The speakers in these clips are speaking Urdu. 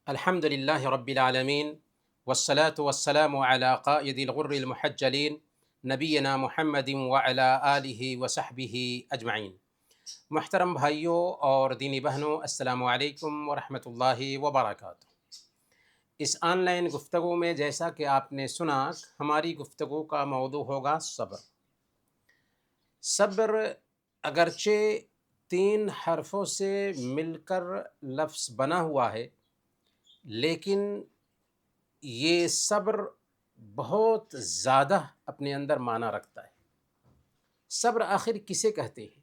الحمد لله رب العالمين والصلاة والسلام على قائد الغر المحجلين نبینا محمد وعلى آلہ وصحبہ اجمعین۔ محترم بھائیوں اور دینی بہنوں، السلام علیکم ورحمۃ اللہ وبرکاتہ۔ اس آن لائن گفتگو میں جیسا کہ آپ نے سنا، ہماری گفتگو کا موضوع ہوگا صبر۔ صبر اگرچہ 3 حرفوں سے مل کر لفظ بنا ہوا ہے، لیکن یہ صبر بہت زیادہ اپنے اندر معنی رکھتا ہے۔ صبر آخر کسے کہتے ہیں؟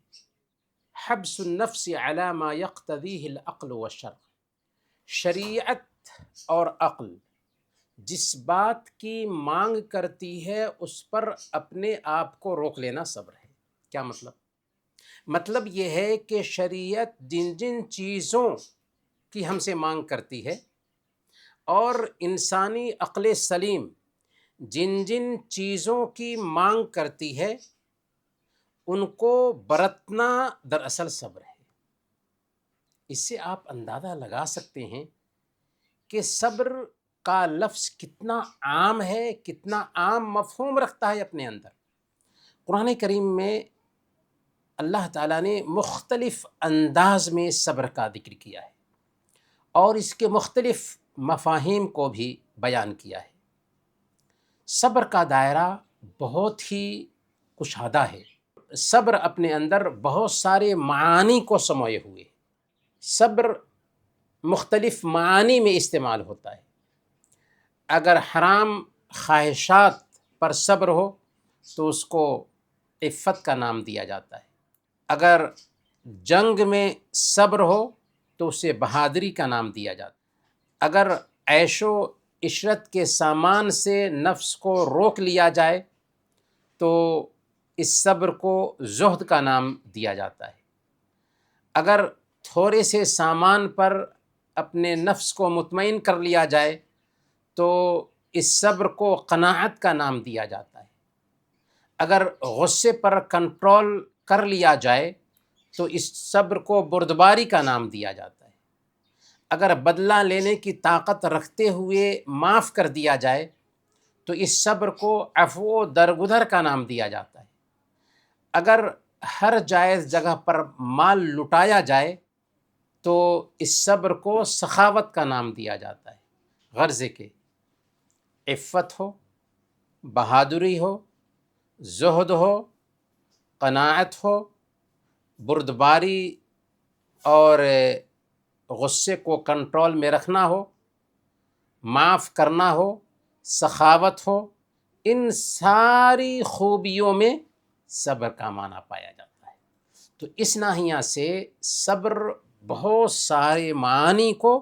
حبس النفس علی ما یقتضیہ العقل والشرع۔ شریعت اور عقل جس بات کی مانگ کرتی ہے اس پر اپنے آپ کو روک لینا صبر ہے۔ کیا مطلب؟ مطلب یہ ہے کہ شریعت جن جن چیزوں کی ہم سے مانگ کرتی ہے اور انسانی عقل سلیم جن جن چیزوں کی مانگ کرتی ہے ان کو برتنا دراصل صبر ہے۔ اس سے آپ اندازہ لگا سکتے ہیں کہ صبر کا لفظ کتنا عام ہے، کتنا عام مفہوم رکھتا ہے اپنے اندر۔ قرآن کریم میں اللہ تعالیٰ نے مختلف انداز میں صبر کا ذکر کیا ہے اور اس کے مختلف مفاہیم کو بھی بیان کیا ہے۔ صبر کا دائرہ بہت ہی کشادہ ہے۔ صبر اپنے اندر بہت سارے معانی کو سموئے ہوئے ہے۔ صبر مختلف معانی میں استعمال ہوتا ہے۔ اگر حرام خواہشات پر صبر ہو تو اس کو عفت کا نام دیا جاتا ہے۔ اگر جنگ میں صبر ہو تو اسے بہادری کا نام دیا جاتا ہے۔ اگر عیش و عشرت کے سامان سے نفس کو روک لیا جائے تو اس صبر کو زہد کا نام دیا جاتا ہے۔ اگر تھوڑے سے سامان پر اپنے نفس کو مطمئن کر لیا جائے تو اس صبر کو قناعت کا نام دیا جاتا ہے۔ اگر غصے پر کنٹرول کر لیا جائے تو اس صبر کو بردباری کا نام دیا جاتا ہے۔ اگر بدلہ لینے کی طاقت رکھتے ہوئے معاف کر دیا جائے تو اس صبر کو عفو و درگزر کا نام دیا جاتا ہے۔ اگر ہر جائز جگہ پر مال لٹایا جائے تو اس صبر کو سخاوت کا نام دیا جاتا ہے۔ غرض کہ عفت ہو، بہادری ہو، زہد ہو، قناعت ہو، بردباری اور غصے کو کنٹرول میں رکھنا ہو، معاف کرنا ہو، سخاوت ہو، ان ساری خوبیوں میں صبر کا معنی پایا جاتا ہے۔ تو اس ناحیہ سے صبر بہت سارے معانی کو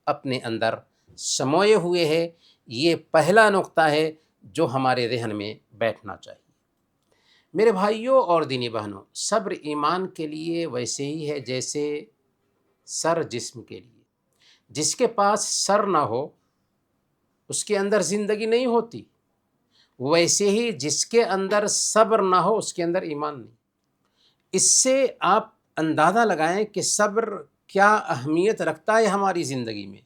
اپنے اندر سموئے ہوئے ہے۔ یہ پہلا نقطہ ہے جو ہمارے ذہن میں بیٹھنا چاہیے۔ میرے بھائیوں اور دینی بہنوں، صبر ایمان کے لیے ویسے ہی ہے جیسے سر جسم کے لیے۔ جس کے پاس سر نہ ہو اس کے اندر زندگی نہیں ہوتی، ویسے ہی جس کے اندر صبر نہ ہو اس کے اندر ایمان نہیں۔ اس سے آپ اندازہ لگائیں کہ صبر کیا اہمیت رکھتا ہے ہماری زندگی میں۔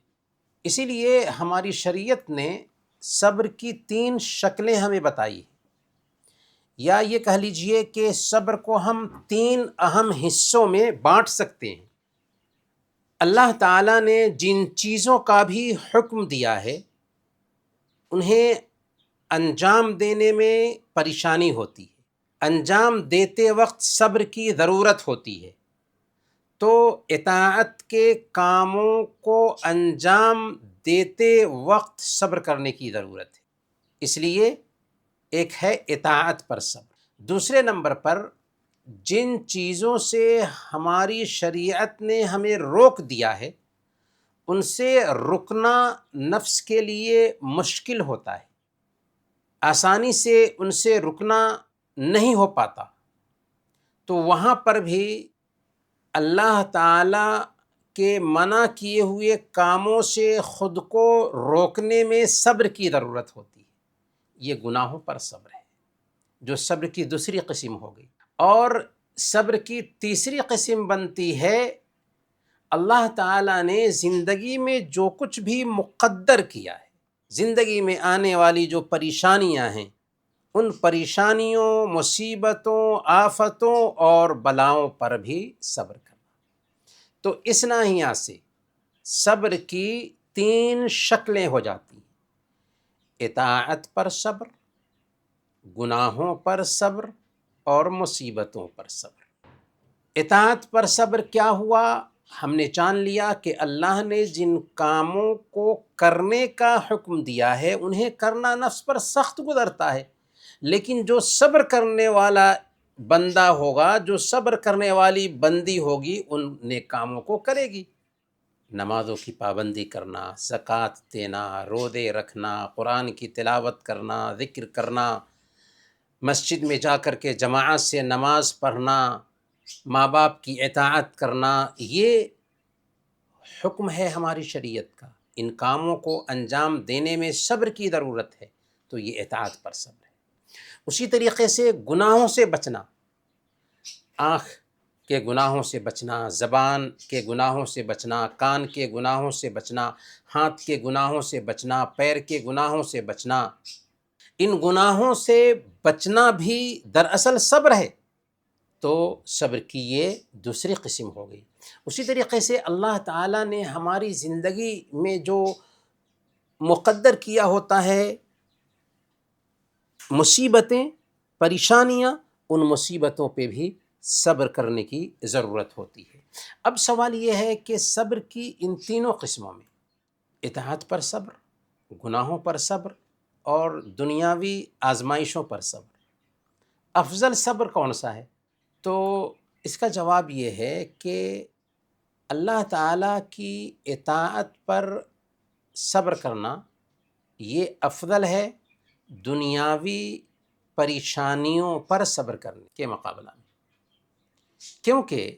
اسی لیے ہماری شریعت نے صبر کی 3 شکلیں ہمیں بتائی ہیں، یا یہ کہہ لیجئے کہ صبر کو ہم 3 اہم حصوں میں بانٹ سکتے ہیں۔ اللہ تعالیٰ نے جن چیزوں کا بھی حکم دیا ہے انہیں انجام دینے میں پریشانی ہوتی ہے، انجام دیتے وقت صبر کی ضرورت ہوتی ہے، تو اطاعت کے کاموں کو انجام دیتے وقت صبر کرنے کی ضرورت ہے۔ اس لیے ایک ہے اطاعت پر صبر۔ دوسرے نمبر پر جن چیزوں سے ہماری شریعت نے ہمیں روک دیا ہے ان سے رکنا نفس کے لیے مشکل ہوتا ہے، آسانی سے ان سے رکنا نہیں ہو پاتا، تو وہاں پر بھی اللہ تعالیٰ کے منع کیے ہوئے کاموں سے خود کو روکنے میں صبر کی ضرورت ہوتی ہے۔ یہ گناہوں پر صبر ہے جو صبر کی دوسری قسم ہو گئی۔ اور صبر کی تیسری قسم بنتی ہے اللہ تعالیٰ نے زندگی میں جو کچھ بھی مقدر کیا ہے، زندگی میں آنے والی جو پریشانیاں ہیں، ان پریشانیوں، مصیبتوں، آفتوں اور بلاؤں پر بھی صبر کرنا۔ تو اس ناحیہ سے صبر کی 3 شکلیں ہو جاتی ہیں: اطاعت پر صبر، گناہوں پر صبر اور مصیبتوں پر صبر۔ اطاعت پر صبر کیا ہوا؟ ہم نے جان لیا کہ اللہ نے جن کاموں کو کرنے کا حکم دیا ہے انہیں کرنا نفس پر سخت گزرتا ہے، لیکن جو صبر کرنے والا بندہ ہوگا، جو صبر کرنے والی بندی ہوگی، ان نیک کاموں کو کرے گی۔ نمازوں کی پابندی کرنا، زکوٰۃ دینا، روزے رکھنا، قرآن کی تلاوت کرنا، ذکر کرنا، مسجد میں جا کر کے جماعت سے نماز پڑھنا، ماں باپ کی اطاعت کرنا، یہ حکم ہے ہماری شریعت کا۔ ان کاموں کو انجام دینے میں صبر کی ضرورت ہے، تو یہ اطاعت پر صبر ہے۔ اسی طریقے سے گناہوں سے بچنا، آنکھ کے گناہوں سے بچنا، زبان کے گناہوں سے بچنا، کان کے گناہوں سے بچنا، ہاتھ کے گناہوں سے بچنا، پیر کے گناہوں سے بچنا، ان گناہوں سے بچنا بھی دراصل صبر ہے۔ تو صبر کی یہ دوسری قسم ہو گئی۔ اسی طریقے سے اللہ تعالیٰ نے ہماری زندگی میں جو مقدر کیا ہوتا ہے مصیبتیں، پریشانیاں، ان مصیبتوں پہ بھی صبر کرنے کی ضرورت ہوتی ہے۔ اب سوال یہ ہے کہ صبر کی ان تینوں قسموں میں، اطاعت پر صبر، گناہوں پر صبر اور دنیاوی آزمائشوں پر صبر، افضل صبر کون سا ہے؟ تو اس کا جواب یہ ہے کہ اللہ تعالیٰ کی اطاعت پر صبر کرنا یہ افضل ہے دنیاوی پریشانیوں پر صبر کرنے کے مقابلہ میں، کیونکہ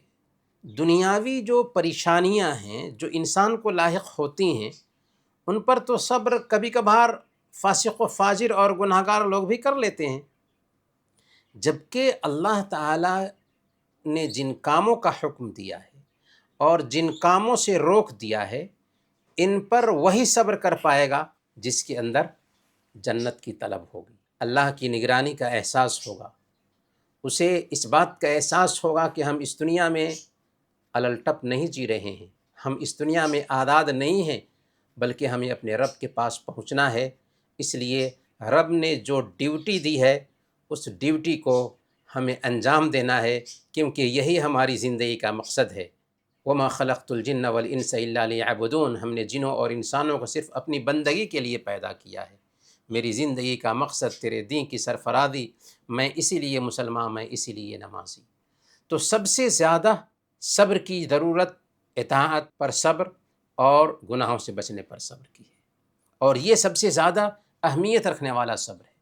دنیاوی جو پریشانیاں ہیں جو انسان کو لاحق ہوتی ہیں، ان پر تو صبر کبھی کبھار فاسق و فاجر اور گناہگار لوگ بھی کر لیتے ہیں، جبکہ اللہ تعالیٰ نے جن کاموں کا حکم دیا ہے اور جن کاموں سے روک دیا ہے، ان پر وہی صبر کر پائے گا جس کے اندر جنت کی طلب ہوگی، اللہ کی نگرانی کا احساس ہوگا، اسے اس بات کا احساس ہوگا کہ ہم اس دنیا میں الٹپ نہیں جی رہے ہیں، ہم اس دنیا میں آزاد نہیں ہیں، بلکہ ہمیں اپنے رب کے پاس پہنچنا ہے۔ اس لیے رب نے جو ڈیوٹی دی ہے اس ڈیوٹی کو ہمیں انجام دینا ہے، کیونکہ یہی ہماری زندگی کا مقصد ہے۔ وما خلقت الجن والانس الا لیعبدون، ہم نے جنوں اور انسانوں کو صرف اپنی بندگی کے لیے پیدا کیا ہے، میری زندگی کا مقصد تیرے دین کی سرفرازی، میں اسی لیے مسلمان، میں اسی لیے نمازی۔ تو سب سے زیادہ صبر کی ضرورت اطاعت پر صبر اور گناہوں سے بچنے پر صبر کی ہے، اور یہ سب سے زیادہ اہمیت رکھنے والا صبر ہے۔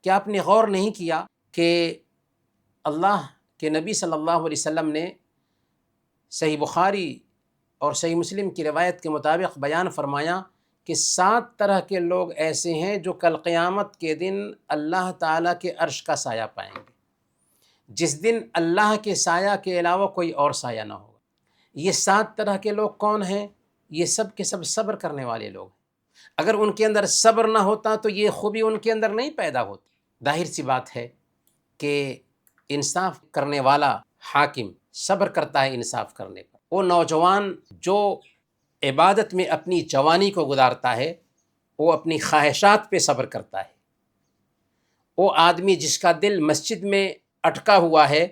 کیا آپ نے غور نہیں کیا کہ اللہ کے نبی صلی اللہ علیہ وسلم نے صحیح بخاری اور صحیح مسلم کی روایت کے مطابق بیان فرمایا کہ 7 طرح کے لوگ ایسے ہیں جو کل قیامت کے دن اللہ تعالیٰ کے عرش کا سایہ پائیں گے، جس دن اللہ کے سایہ کے علاوہ کوئی اور سایہ نہ ہوگا۔ یہ 7 طرح کے لوگ کون ہیں؟ یہ سب کے سب صبر کرنے والے لوگ ہیں۔ اگر ان کے اندر صبر نہ ہوتا تو یہ خوبی ان کے اندر نہیں پیدا ہوتی۔ ظاہر سی بات ہے کہ انصاف کرنے والا حاکم صبر کرتا ہے انصاف کرنے پر۔ وہ نوجوان جو عبادت میں اپنی جوانی کو گزارتا ہے، وہ اپنی خواہشات پہ صبر کرتا ہے۔ وہ آدمی جس کا دل مسجد میں اٹکا ہوا ہے،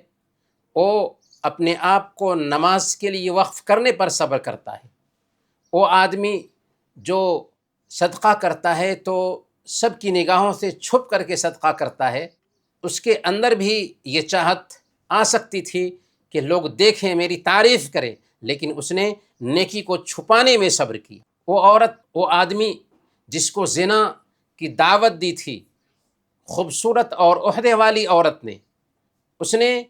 وہ اپنے آپ کو نماز کے لیے وقف کرنے پر صبر کرتا ہے۔ وہ آدمی جو صدقہ کرتا ہے تو سب کی نگاہوں سے چھپ کر کے صدقہ کرتا ہے، اس کے اندر بھی یہ چاہت آ سکتی تھی کہ لوگ دیکھیں، میری تعریف کریں، لیکن اس نے نیکی کو چھپانے میں صبر کی۔ وہ عورت، وہ آدمی جس کو زنا کی دعوت دی تھی خوبصورت اور عہدے والی عورت نے، اس نے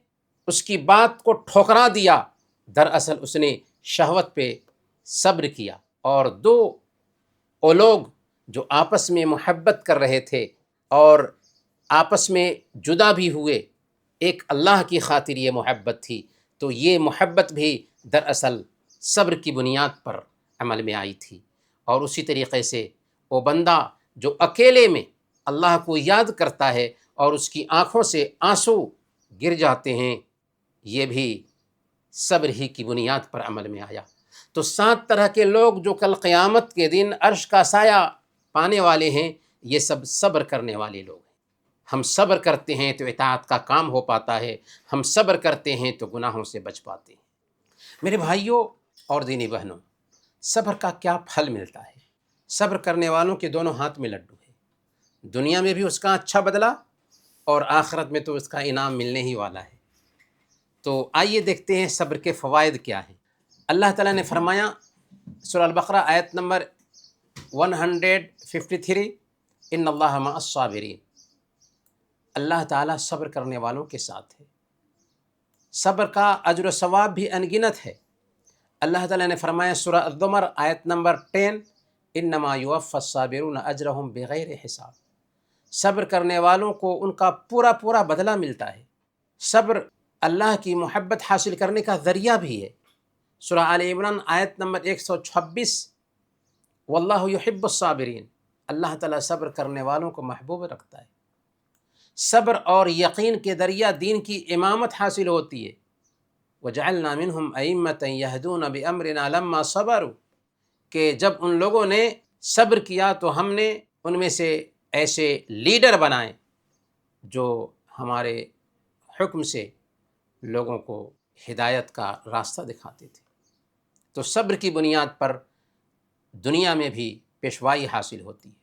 اس کی بات کو ٹھکرا دیا، دراصل اس نے شہوت پہ صبر کیا۔ اور وہ لوگ جو آپس میں محبت کر رہے تھے اور آپس میں جدا بھی ہوئے، ایک اللہ کی خاطر یہ محبت تھی، تو یہ محبت بھی دراصل صبر کی بنیاد پر عمل میں آئی تھی، اور اسی طریقے سے وہ بندہ جو اکیلے میں اللہ کو یاد کرتا ہے اور اس کی آنکھوں سے آنسو گر جاتے ہیں، یہ بھی صبر ہی کی بنیاد پر عمل میں آیا۔ تو 7 طرح کے لوگ جو کل قیامت کے دن عرش کا سایہ پانے والے ہیں، یہ سب صبر کرنے والے لوگ ہیں۔ ہم صبر کرتے ہیں تو اطاعت کا کام ہو پاتا ہے، ہم صبر کرتے ہیں تو گناہوں سے بچ پاتے ہیں۔ میرے بھائیوں اور دینی بہنوں، صبر کا کیا پھل ملتا ہے؟ صبر کرنے والوں کے دونوں ہاتھ میں لڈو ہے، دنیا میں بھی اس کا اچھا بدلہ اور آخرت میں تو اس کا انعام ملنے ہی والا ہے۔ تو آئیے دیکھتے ہیں صبر کے فوائد کیا ہیں۔ اللہ تعالیٰ نے فرمایا سورہ البقرہ آیت نمبر 153، ان اللہ مع الصابرین، اللہ تعالیٰ صبر کرنے والوں کے ساتھ ہے۔ صبر کا اجر و ثواب بھی انگنت ہے۔ اللہ تعالیٰ نے فرمایا سورہ الزمر آیت نمبر 10، انما یوفی الصابرون اجرہم بغیر حساب، صبر کرنے والوں کو ان کا پورا پورا بدلہ ملتا ہے۔ صبر اللہ کی محبت حاصل کرنے کا ذریعہ بھی ہے۔ سورہ آل عمران آیت نمبر 126، واللہ یحب الصابرین، اللہ تعالیٰ صبر کرنے والوں کو محبوب رکھتا ہے۔ صبر اور یقین کے ذریعہ دین کی امامت حاصل ہوتی ہے۔ وجعلنا منہم ائمۃ یہدون بامرنا لما صبروا، کہ جب ان لوگوں نے صبر کیا تو ہم نے ان میں سے ایسے لیڈر بنائے جو ہمارے حکم سے لوگوں کو ہدایت کا راستہ دکھاتے تھے۔ تو صبر کی بنیاد پر دنیا میں بھی پیشوائی حاصل ہوتی ہے۔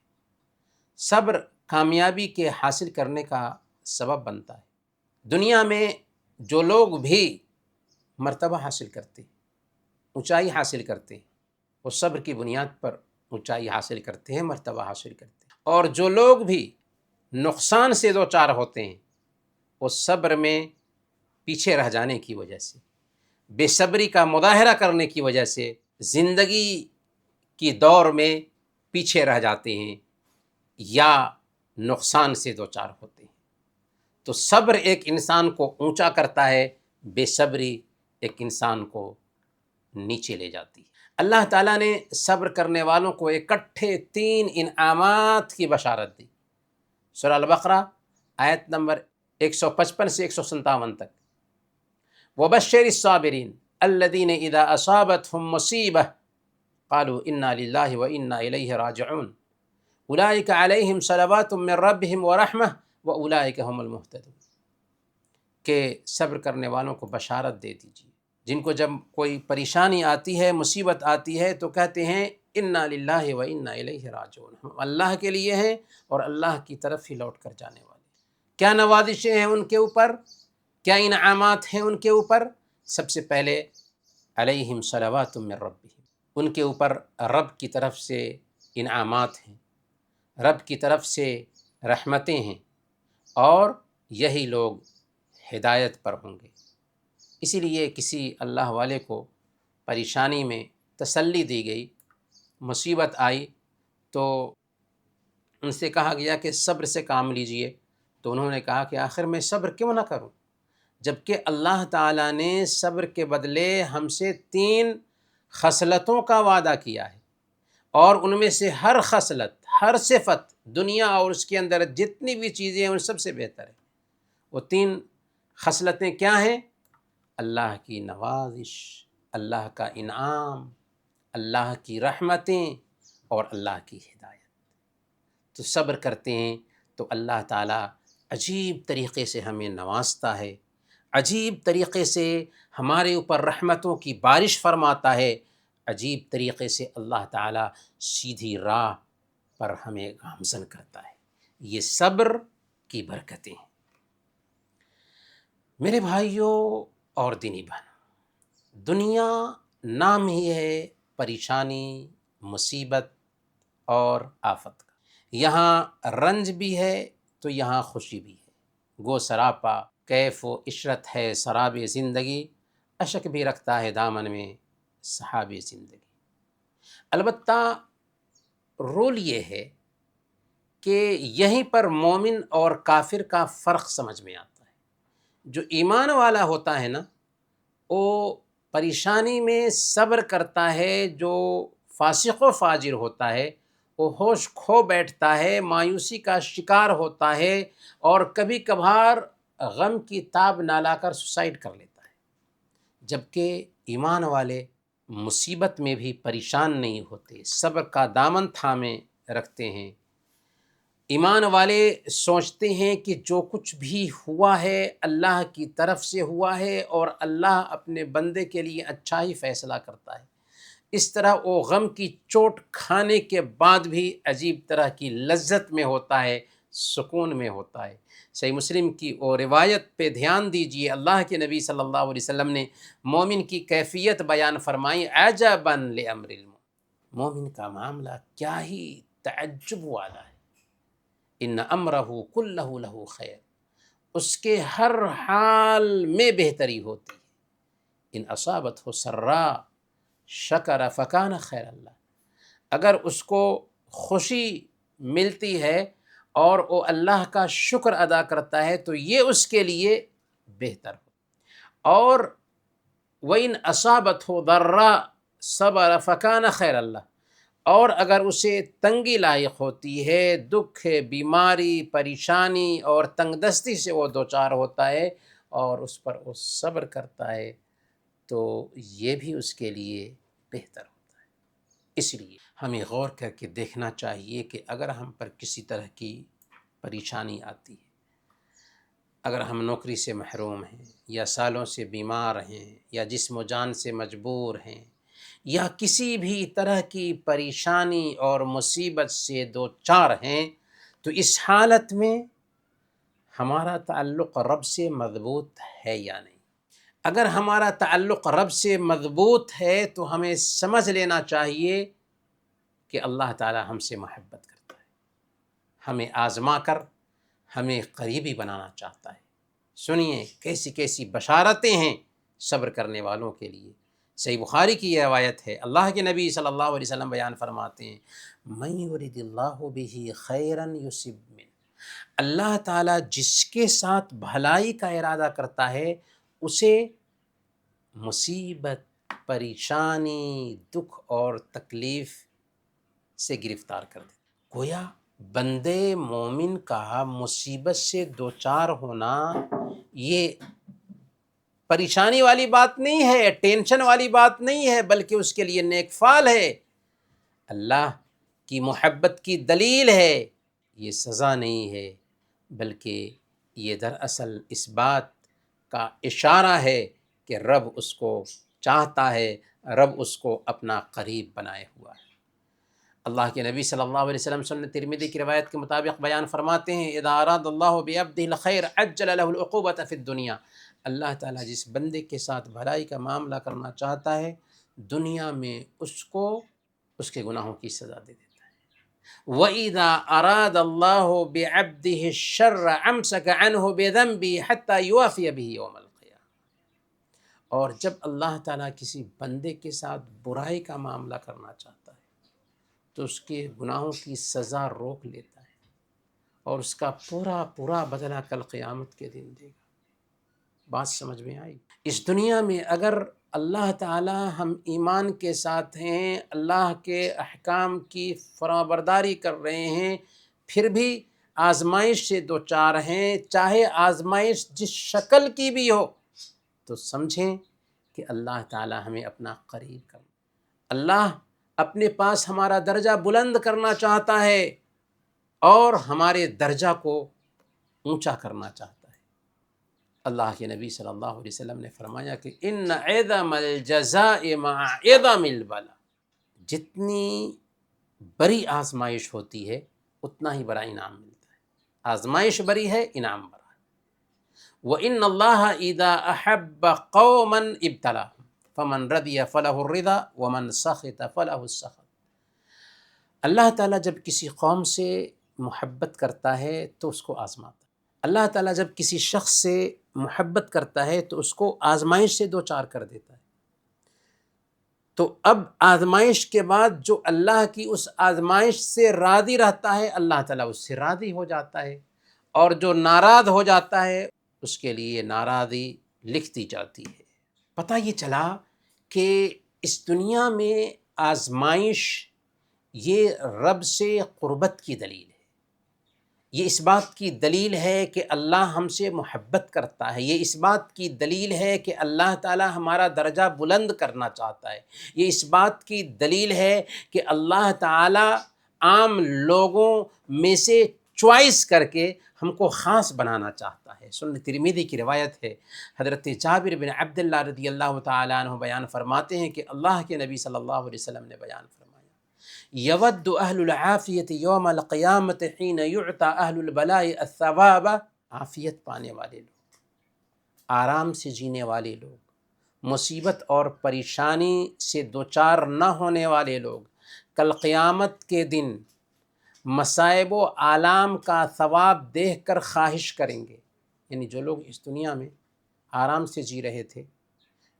صبر کامیابی کے حاصل کرنے کا سبب بنتا ہے۔ دنیا میں جو لوگ بھی مرتبہ حاصل کرتے ہیں، اونچائی حاصل کرتے ہیں، وہ صبر کی بنیاد پر اونچائی حاصل کرتے ہیں، مرتبہ حاصل کرتے ہیں۔ اور جو لوگ بھی نقصان سے دوچار ہوتے ہیں، وہ صبر میں پیچھے رہ جانے کی وجہ سے، بے صبری کا مظاہرہ کرنے کی وجہ سے زندگی کی دور میں پیچھے رہ جاتے ہیں یا نقصان سے دوچار ہوتے ہیں۔ تو صبر ایک انسان کو اونچا کرتا ہے، بے صبری ایک انسان کو نیچے لے جاتی ہے۔ اللہ تعالیٰ نے صبر کرنے والوں کو اکٹھے 3 انعامات کی بشارت دی۔ سورہ البقرہ آیت نمبر 155 سے 157 تک، وَبَشِّرِ الصَّابِرِينَ الَّذِينَ إِذَا أَصَابَتْهُم مُّصِيبَةٌ قَالُوا إِنَّا لِلَّهِ وَإِنَّا إِلَيْهِ رَاجِعُونَ أُولَٰئِكَ عَلَيْهِمْ صَلَوَاتٌ مِّن رَّبِّهِمْ وَرَحْمَةٌ وَأُولَٰئِكَ هُمُ الْمُهْتَدُونَ، کہ صبر کرنے والوں کو بشارت دے دیجیے، جن کو جب کوئی پریشانی آتی ہے، مصیبت آتی ہے، تو کہتے ہیں اِنَّا لِلَّهِ وَإِنَّا إِلَيْهِ رَاجِعُونَ، ہم اللہ کے لیے ہیں اور اللہ کی طرف ہی لوٹ کر جانے والے۔ کیا نوازشیں ہیں ان کے اوپر، کیا انعامات ہیں ان کے اوپر؟ سب سے پہلے علیہم صلوات من ربہم، ان کے اوپر رب کی طرف سے انعامات ہیں، رب کی طرف سے رحمتیں ہیں، اور یہی لوگ ہدایت پر ہوں گے۔ اسی لیے کسی اللہ والے کو پریشانی میں تسلی دی گئی، مصیبت آئی تو ان سے کہا گیا کہ صبر سے کام لیجئے، تو انہوں نے کہا کہ آخر میں صبر کیوں نہ کروں، جبکہ اللہ تعالیٰ نے صبر کے بدلے ہم سے 3 خصلتوں کا وعدہ کیا ہے، اور ان میں سے ہر خصلت، ہر صفت دنیا اور اس کے اندر جتنی بھی چیزیں ہیں ان سب سے بہتر ہے۔ وہ 3 خصلتیں کیا ہیں؟ اللہ کی نوازش، اللہ کا انعام، اللہ کی رحمتیں اور اللہ کی ہدایت۔ تو صبر کرتے ہیں تو اللہ تعالیٰ عجیب طریقے سے ہمیں نوازتا ہے، عجیب طریقے سے ہمارے اوپر رحمتوں کی بارش فرماتا ہے، عجیب طریقے سے اللہ تعالیٰ سیدھی راہ پر ہمیں گامزن کرتا ہے۔ یہ صبر کی برکتیں ہیں۔ میرے بھائیوں اور دینی بہنوں، دنیا نام ہی ہے پریشانی، مصیبت اور آفت کا۔ یہاں رنج بھی ہے تو یہاں خوشی بھی ہے۔ گو سراپا کیف و عشرت ہے سراب زندگی، اشک بھی رکھتا ہے دامن میں سحاب زندگی۔ البتہ رول یہ ہے کہ یہیں پر مومن اور کافر کا فرق سمجھ میں آتا ہے۔ جو ایمان والا ہوتا ہے نا، وہ پریشانی میں صبر کرتا ہے جو فاسق و فاجر ہوتا ہے، وہ ہوش کھو بیٹھتا ہے، مایوسی کا شکار ہوتا ہے، اور کبھی کبھار غم کی تاب نہ لا کر سوسائڈ کر لیتا ہے۔ جبکہ ایمان والے مصیبت میں بھی پریشان نہیں ہوتے، صبر کا دامن تھامے رکھتے ہیں۔ ایمان والے سوچتے ہیں کہ جو کچھ بھی ہوا ہے اللہ کی طرف سے ہوا ہے، اور اللہ اپنے بندے کے لیے اچھا ہی فیصلہ کرتا ہے۔ اس طرح وہ غم کی چوٹ کھانے کے بعد بھی عجیب طرح کی لذت میں ہوتا ہے، سکون میں ہوتا ہے۔ صحیح مسلم کی وہ روایت پہ دھیان دیجئے، اللہ کے نبی صلی اللہ علیہ وسلم نے مومن کی کیفیت بیان فرمائی، عجباً لامر المومن، مومن کا معاملہ کیا ہی تعجب والا ہے۔ ان امرہ کلہ لہ خیر، اس کے ہر حال میں بہتری ہوتی ہے۔ ان اصابتہ سرا شکر فکان خیر اللہ، اگر اس کو خوشی ملتی ہے اور وہ اللہ کا شکر ادا کرتا ہے تو یہ اس کے لیے بہتر ہو۔ اور وَإِنْ أَصَابَتْهُ ضَرَّا صَبَرَ فَكَانَ خَيْرَ اللَّهِ، اور اگر اسے تنگی لاحق ہوتی ہے، دکھ، بیماری، پریشانی اور تنگ دستی سے وہ دوچار ہوتا ہے اور اس پر وہ صبر کرتا ہے تو یہ بھی اس کے لیے بہتر ہوتا ہے۔ اس لیے ہمیں غور کر کے دیکھنا چاہیے کہ اگر ہم پر کسی طرح کی پریشانی آتی ہے، اگر ہم نوکری سے محروم ہیں، یا سالوں سے بیمار ہیں، یا جسم و جان سے مجبور ہیں، یا کسی بھی طرح کی پریشانی اور مصیبت سے دوچار ہیں، تو اس حالت میں ہمارا تعلق رب سے مضبوط ہے یا نہیں؟ اگر ہمارا تعلق رب سے مضبوط ہے تو ہمیں سمجھ لینا چاہیے کہ اللہ تعالی ہم سے محبت کرتا ہے، ہمیں آزما کر ہمیں قریبی بنانا چاہتا ہے۔ سنیے کیسی کیسی بشارتیں ہیں صبر کرنے والوں کے لیے۔ صحیح بخاری کی یہ روایت ہے، اللہ کے نبی صلی اللہ علیہ وسلم بیان فرماتے ہیں، من یرد اللہ بہ خیرا یصب منہ، اللہ تعالیٰ جس کے ساتھ بھلائی کا ارادہ کرتا ہے اسے مصیبت، پریشانی، دکھ اور تکلیف سے گرفتار کر دے۔ گویا بندے مومن کا مصیبت سے دوچار ہونا یہ پریشانی والی بات نہیں ہے، ٹینشن والی بات نہیں ہے، بلکہ اس کے لیے نیک فال ہے، اللہ کی محبت کی دلیل ہے، یہ سزا نہیں ہے، بلکہ یہ دراصل اس بات کا اشارہ ہے کہ رب اس کو چاہتا ہے، رب اس کو اپنا قریب بنائے ہوا ہے۔ اللہ کے نبی صلی اللہ علیہ وسلم سنن ترمذی کی روایت کے مطابق بیان فرماتے ہیں، اذا اراد اللہ بعبدہ الخیر عجل له العقوبۃ فی الدنیا، اللہ تعالیٰ جس بندے کے ساتھ بھلائی کا معاملہ کرنا چاہتا ہے دنیا میں اس کو اس کے گناہوں کی سزا دے دیتا ہے۔ وَإِذَا أَرَادَ اللَّهُ بِعَبْدِهِ الشَّرَّ أَمْسَكَ عَنْهُ بِذَنْبِهِ حَتَّى يُوَافِيَ بِهِ يَوْمَ الْقِيَامَةِ، اور جب اللہ تعالیٰ کسی بندے کے ساتھ برائی کا معاملہ کرنا چاہتا ہے تو اس کے گناہوں کی سزا روک لیتا ہے اور اس کا پورا پورا بدلہ کل قیامت کے دن دے گا۔ بات سمجھ میں آئی؟ اس دنیا میں اگر اللہ تعالی ہم ایمان کے ساتھ ہیں، اللہ کے احکام کی فرمانبرداری کر رہے ہیں، پھر بھی آزمائش سے دوچار ہیں، چاہے آزمائش جس شکل کی بھی ہو، تو سمجھیں کہ اللہ تعالی ہمیں اپنا قریب کرنا، اللہ اپنے پاس ہمارا درجہ بلند کرنا چاہتا ہے اور ہمارے درجہ کو اونچا کرنا چاہتا ہے۔ اللہ کے نبی صلی اللہ علیہ وسلم نے فرمایا کہ ان عظم الجزاء مع عظم البلاء، جتنی بڑی آزمائش ہوتی ہے اتنا ہی بڑا انعام ملتا ہے۔ آزمائش بڑی ہے، انعام بڑا ہے۔ وَإِنَّ اللَّهَ إِذَا أَحَبَّ قَوْمًا ابْتَلَاهُمْ فَمَنْ رَضِيَ فَلَهُ الرِّضَا وَمَنْ سَخِطَ فَلَهُ السَّخَطُ، اللہ تعالیٰ جب کسی قوم سے محبت کرتا ہے تو اس کو آزماتا ہے، اللہ تعالیٰ جب کسی شخص سے محبت کرتا ہے تو اس کو آزمائش سے دوچار کر دیتا ہے۔ تو اب آزمائش کے بعد جو اللہ کی اس آزمائش سے راضی رہتا ہے اللہ تعالیٰ اس سے راضی ہو جاتا ہے، اور جو ناراض ہو جاتا ہے اس کے لیے ناراضی لکھ دی جاتی ہے۔ پتہ یہ چلا کہ اس دنیا میں آزمائش یہ رب سے قربت کی دلیل ہے، یہ اس بات کی دلیل ہے کہ اللہ ہم سے محبت کرتا ہے، یہ اس بات کی دلیل ہے کہ اللہ تعالی ہمارا درجہ بلند کرنا چاہتا ہے، یہ اس بات کی دلیل ہے کہ اللہ تعالی عام لوگوں میں سے چوائس کر کے ہم کو خاص بنانا چاہتا ہے۔ سنن ترمذی کی روایت ہے، حضرت جابر بن عبداللہ رضی اللہ تعالیٰ عنہ بیان فرماتے ہیں کہ اللہ کے نبی صلی اللہ علیہ وسلم نے بیان فرمایا، یود اہل العافیت یوم القیامت حین یعطی اہل البلاء الثواب، عافیت پانے والے لوگ، آرام سے جینے والے لوگ، مصیبت اور پریشانی سے دوچار نہ ہونے والے لوگ کل قیامت کے دن مصائب و آلام کا ثواب دیکھ کر خواہش کریں گے۔ یعنی جو لوگ اس دنیا میں آرام سے جی رہے تھے،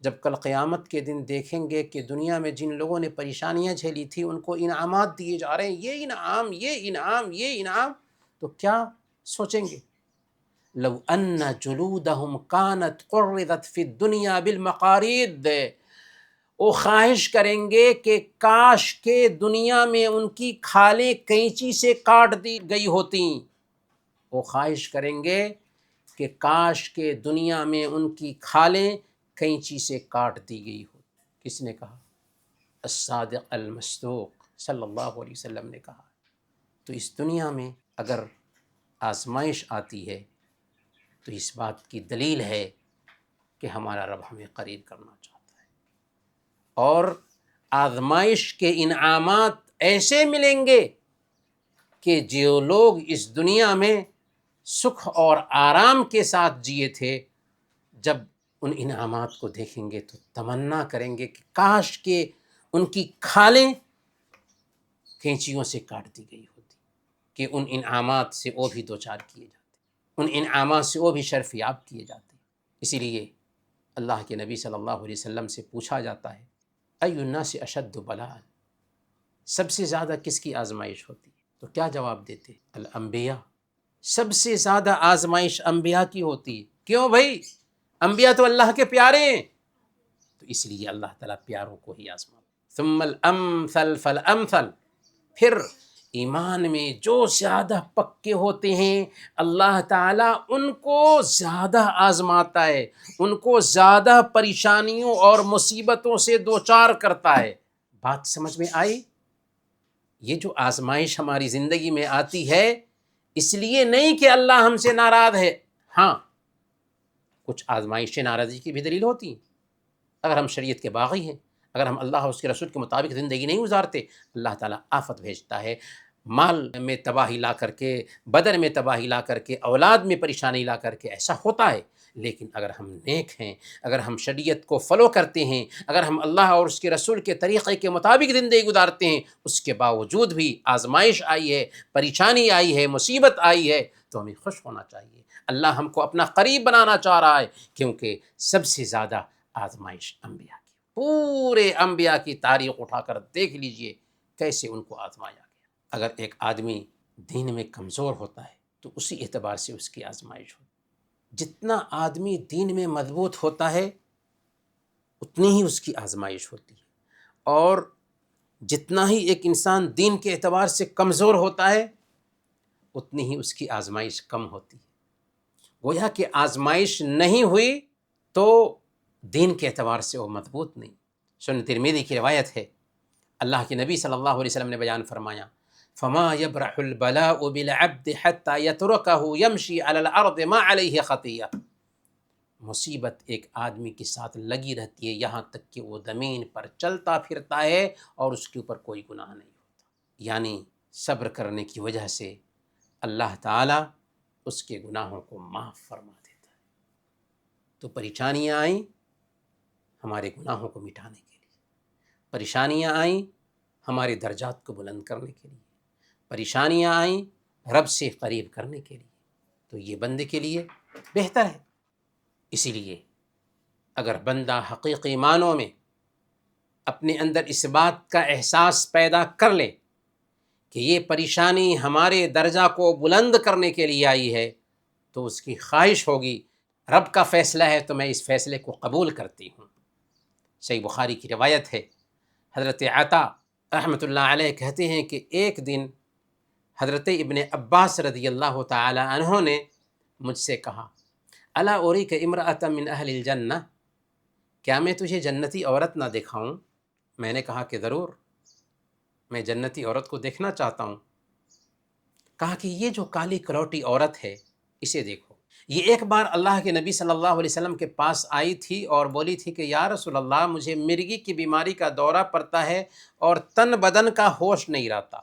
جب کل قیامت کے دن دیکھیں گے کہ دنیا میں جن لوگوں نے پریشانیاں جھیلی تھی ان کو انعامات دیے جا رہے ہیں، یہ انعام، یہ انعام، یہ انعام، تو کیا سوچیں گے؟ لو ان جلودہم کانت قرضت فی الدنیا بالمقارید، وہ خواہش کریں گے کہ کاش کے دنیا میں ان کی کھالیں قینچی سے کاٹ دی گئی ہوتیں، وہ خواہش کریں گے کہ کاش کے دنیا میں ان کی کھالیں قینچی سے کاٹ دی گئی ہو۔ کس نے کہا؟ الصادق المصدوق صلی اللہ علیہ وسلم نے کہا۔ تو اس دنیا میں اگر آزمائش آتی ہے تو اس بات کی دلیل ہے کہ ہمارا رب ہمیں قریب کرنا چاہتا ہے، اور آزمائش کے انعامات ایسے ملیں گے کہ جو لوگ اس دنیا میں سکھ اور آرام کے ساتھ جیے تھے، جب ان انعامات کو دیکھیں گے تو تمنا کریں گے کہ کاش کہ ان کی کھالیں کینچیوں سے کاٹ دی گئی ہوتی، کہ ان انعامات سے وہ بھی دوچار کیے جاتے، ان انعامات سے وہ بھی شرفیاب کیے جاتے۔ اسی لیے اللہ کے نبی صلی اللہ علیہ وسلم سے پوچھا جاتا ہے، ای الناس اشد بلاء، سب سے زیادہ کس کی آزمائش ہوتی ہے؟ تو کیا جواب دیتے؟ الانبیاء، سب سے زیادہ آزمائش انبیاء کی ہوتی ہے۔ کیوں بھائی؟ انبیاء تو اللہ کے پیارے ہیں، تو اس لیے اللہ تعالیٰ پیاروں کو ہی آزماتا۔ ثم الامثل فالامثل، پھر ایمان میں جو زیادہ پکے ہوتے ہیں اللہ تعالیٰ ان کو زیادہ آزماتا ہے، ان کو زیادہ پریشانیوں اور مصیبتوں سے دوچار کرتا ہے۔ بات سمجھ میں آئی؟ یہ جو آزمائش ہماری زندگی میں آتی ہے اس لیے نہیں کہ اللہ ہم سے ناراض ہے، ہاں کچھ آزمائشیں ناراضی کی بھی دلیل ہوتی ہیں۔ اگر ہم شریعت کے باغی ہیں، اگر ہم اللہ اور اس کے رسول کے مطابق زندگی نہیں گزارتے، اللہ تعالیٰ آفت بھیجتا ہے، مال میں تباہی لا کر کے، بدن میں تباہی لا کر کے، اولاد میں پریشانی لا کر کے، ایسا ہوتا ہے۔ لیکن اگر ہم نیک ہیں، اگر ہم شریعت کو فالو کرتے ہیں، اگر ہم اللہ اور اس کے رسول کے طریقے کے مطابق زندگی گزارتے ہیں، اس کے باوجود بھی آزمائش آئی ہے، پریشانی آئی ہے، مصیبت آئی ہے، تو ہمیں خوش ہونا چاہیے۔ اللہ ہم کو اپنا قریب بنانا چاہ رہا ہے، کیونکہ سب سے زیادہ آزمائش انبیاء کی، پورے انبیاء کی تاریخ اٹھا کر دیکھ لیجئے کیسے ان کو آزمایا گیا۔ اگر ایک آدمی دین میں کمزور ہوتا ہے تو اسی اعتبار سے اس کی آزمائش ہوتی ہے۔ جتنا آدمی دین میں مضبوط ہوتا ہے اتنی ہی اس کی آزمائش ہوتی ہے، اور جتنا ہی ایک انسان دین کے اعتبار سے کمزور ہوتا ہے اتنی ہی اس کی آزمائش کم ہوتی ہے۔ گویا کہ آزمائش نہیں ہوئی تو دین کے اعتبار سے وہ مضبوط نہیں۔ سنن ترمذی کی روایت ہے، اللہ کے نبی صلی اللہ علیہ وسلم نے بیان فرمایا، فما يبرح البلاء بالعبد حتى يتركه يمشي على الارض ما عليه خطیہ، مصیبت ایک آدمی کے ساتھ لگی رہتی ہے یہاں تک کہ وہ زمین پر چلتا پھرتا ہے اور اس کے اوپر کوئی گناہ نہیں ہوتا۔ یعنی صبر کرنے کی وجہ سے اللہ تعالیٰ اس کے گناہوں کو معاف فرما دیتا ہے۔ تو پریشانیاں آئیں ہمارے گناہوں کو مٹانے کے لیے، پریشانیاں آئیں ہمارے درجات کو بلند کرنے کے لیے، پریشانیاں آئیں رب سے قریب کرنے کے لیے، تو یہ بندے کے لیے بہتر ہے۔ اسی لیے اگر بندہ حقیقی معنوں میں اپنے اندر اس بات کا احساس پیدا کر لے کہ یہ پریشانی ہمارے درجہ کو بلند کرنے کے لیے آئی ہے، تو اس کی خواہش ہوگی رب کا فیصلہ ہے تو میں اس فیصلے کو قبول کرتی ہوں، صحیح بخاری کی روایت ہے، حضرت عطا رحمۃ اللہ علیہ کہتے ہیں کہ ایک دن حضرت ابن عباس رضی اللہ تعالی عنہ نے مجھ سے کہا، الا اریک امرأۃ من اہل الجنہ، کیا میں تجھے جنتی عورت نہ دکھاؤں؟ میں نے کہا کہ ضرور، میں جنتی عورت کو دیکھنا چاہتا ہوں۔ کہا کہ یہ جو کالی کلوٹی عورت ہے اسے دیکھو، یہ ایک بار اللہ کے نبی صلی اللہ علیہ وسلم کے پاس آئی تھی اور بولی تھی کہ یا رسول اللہ، مجھے مرگی کی بیماری کا دورہ پڑتا ہے اور تن بدن کا ہوش نہیں رہتا،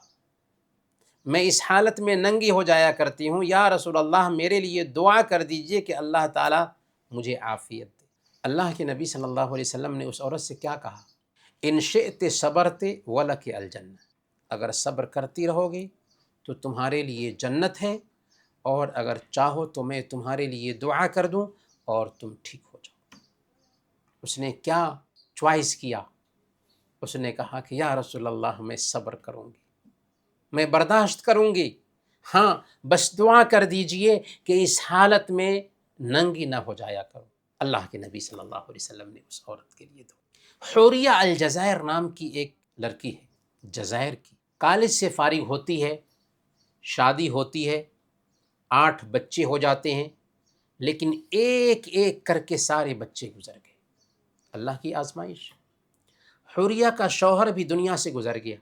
میں اس حالت میں ننگی ہو جایا کرتی ہوں، یا رسول اللہ میرے لیے دعا کر دیجئے کہ اللہ تعالیٰ مجھے عافیت دے۔ اللہ کے نبی صلی اللہ علیہ وسلم نے اس عورت سے کیا کہا؟ ان شئت صبرت ولک الجنہ، اگر صبر کرتی رہو گی تو تمہارے لیے جنت ہے، اور اگر چاہو تو میں تمہارے لیے دعا کر دوں اور تم ٹھیک ہو جاؤ۔ اس نے کیا چوائس کیا؟ اس نے کہا کہ یا رسول اللہ میں صبر کروں گی، میں برداشت کروں گی، ہاں بس دعا کر دیجئے کہ اس حالت میں ننگی نہ ہو جایا کرو۔ اللہ کے نبی صلی اللہ علیہ وسلم نے اس عورت کے لیے دعا۔ حوریہ الجزائر نام کی ایک لڑکی ہے، جزائر کی، کالج سے فارغ ہوتی ہے، شادی ہوتی ہے، 8 بچے ہو جاتے ہیں، لیکن ایک ایک کر کے سارے بچے گزر گئے۔ اللہ کی آزمائش۔ حوریہ کا شوہر بھی دنیا سے گزر گیا۔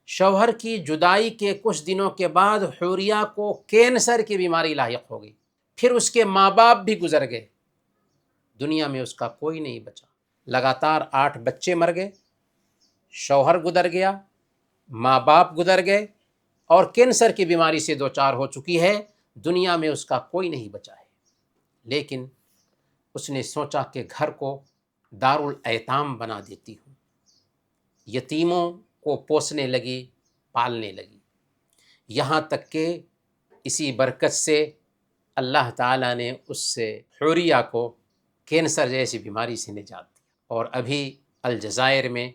شوہر کی جدائی کے کچھ دنوں کے بعد حوریہ کو کینسر کی بیماری لاحق ہو گئی، پھر اس کے ماں باپ بھی گزر گئے، دنیا میں اس کا کوئی نہیں بچا۔ لگاتار 8 بچے مر گئے، شوہر گزر گیا، ماں باپ گزر گئے، اور کینسر کی بیماری سے دوچار ہو چکی ہے، دنیا میں اس کا کوئی نہیں بچا ہے۔ لیکن اس نے سوچا کہ گھر کو دارالایتام بنا دیتی ہوں، یتیموں کو پوسنے لگی، پالنے لگی، یہاں تک کہ اسی برکت سے اللہ تعالیٰ نے اس سے حوریہ کو کینسر جیسی بیماری سے نجات دی، اور ابھی الجزائر میں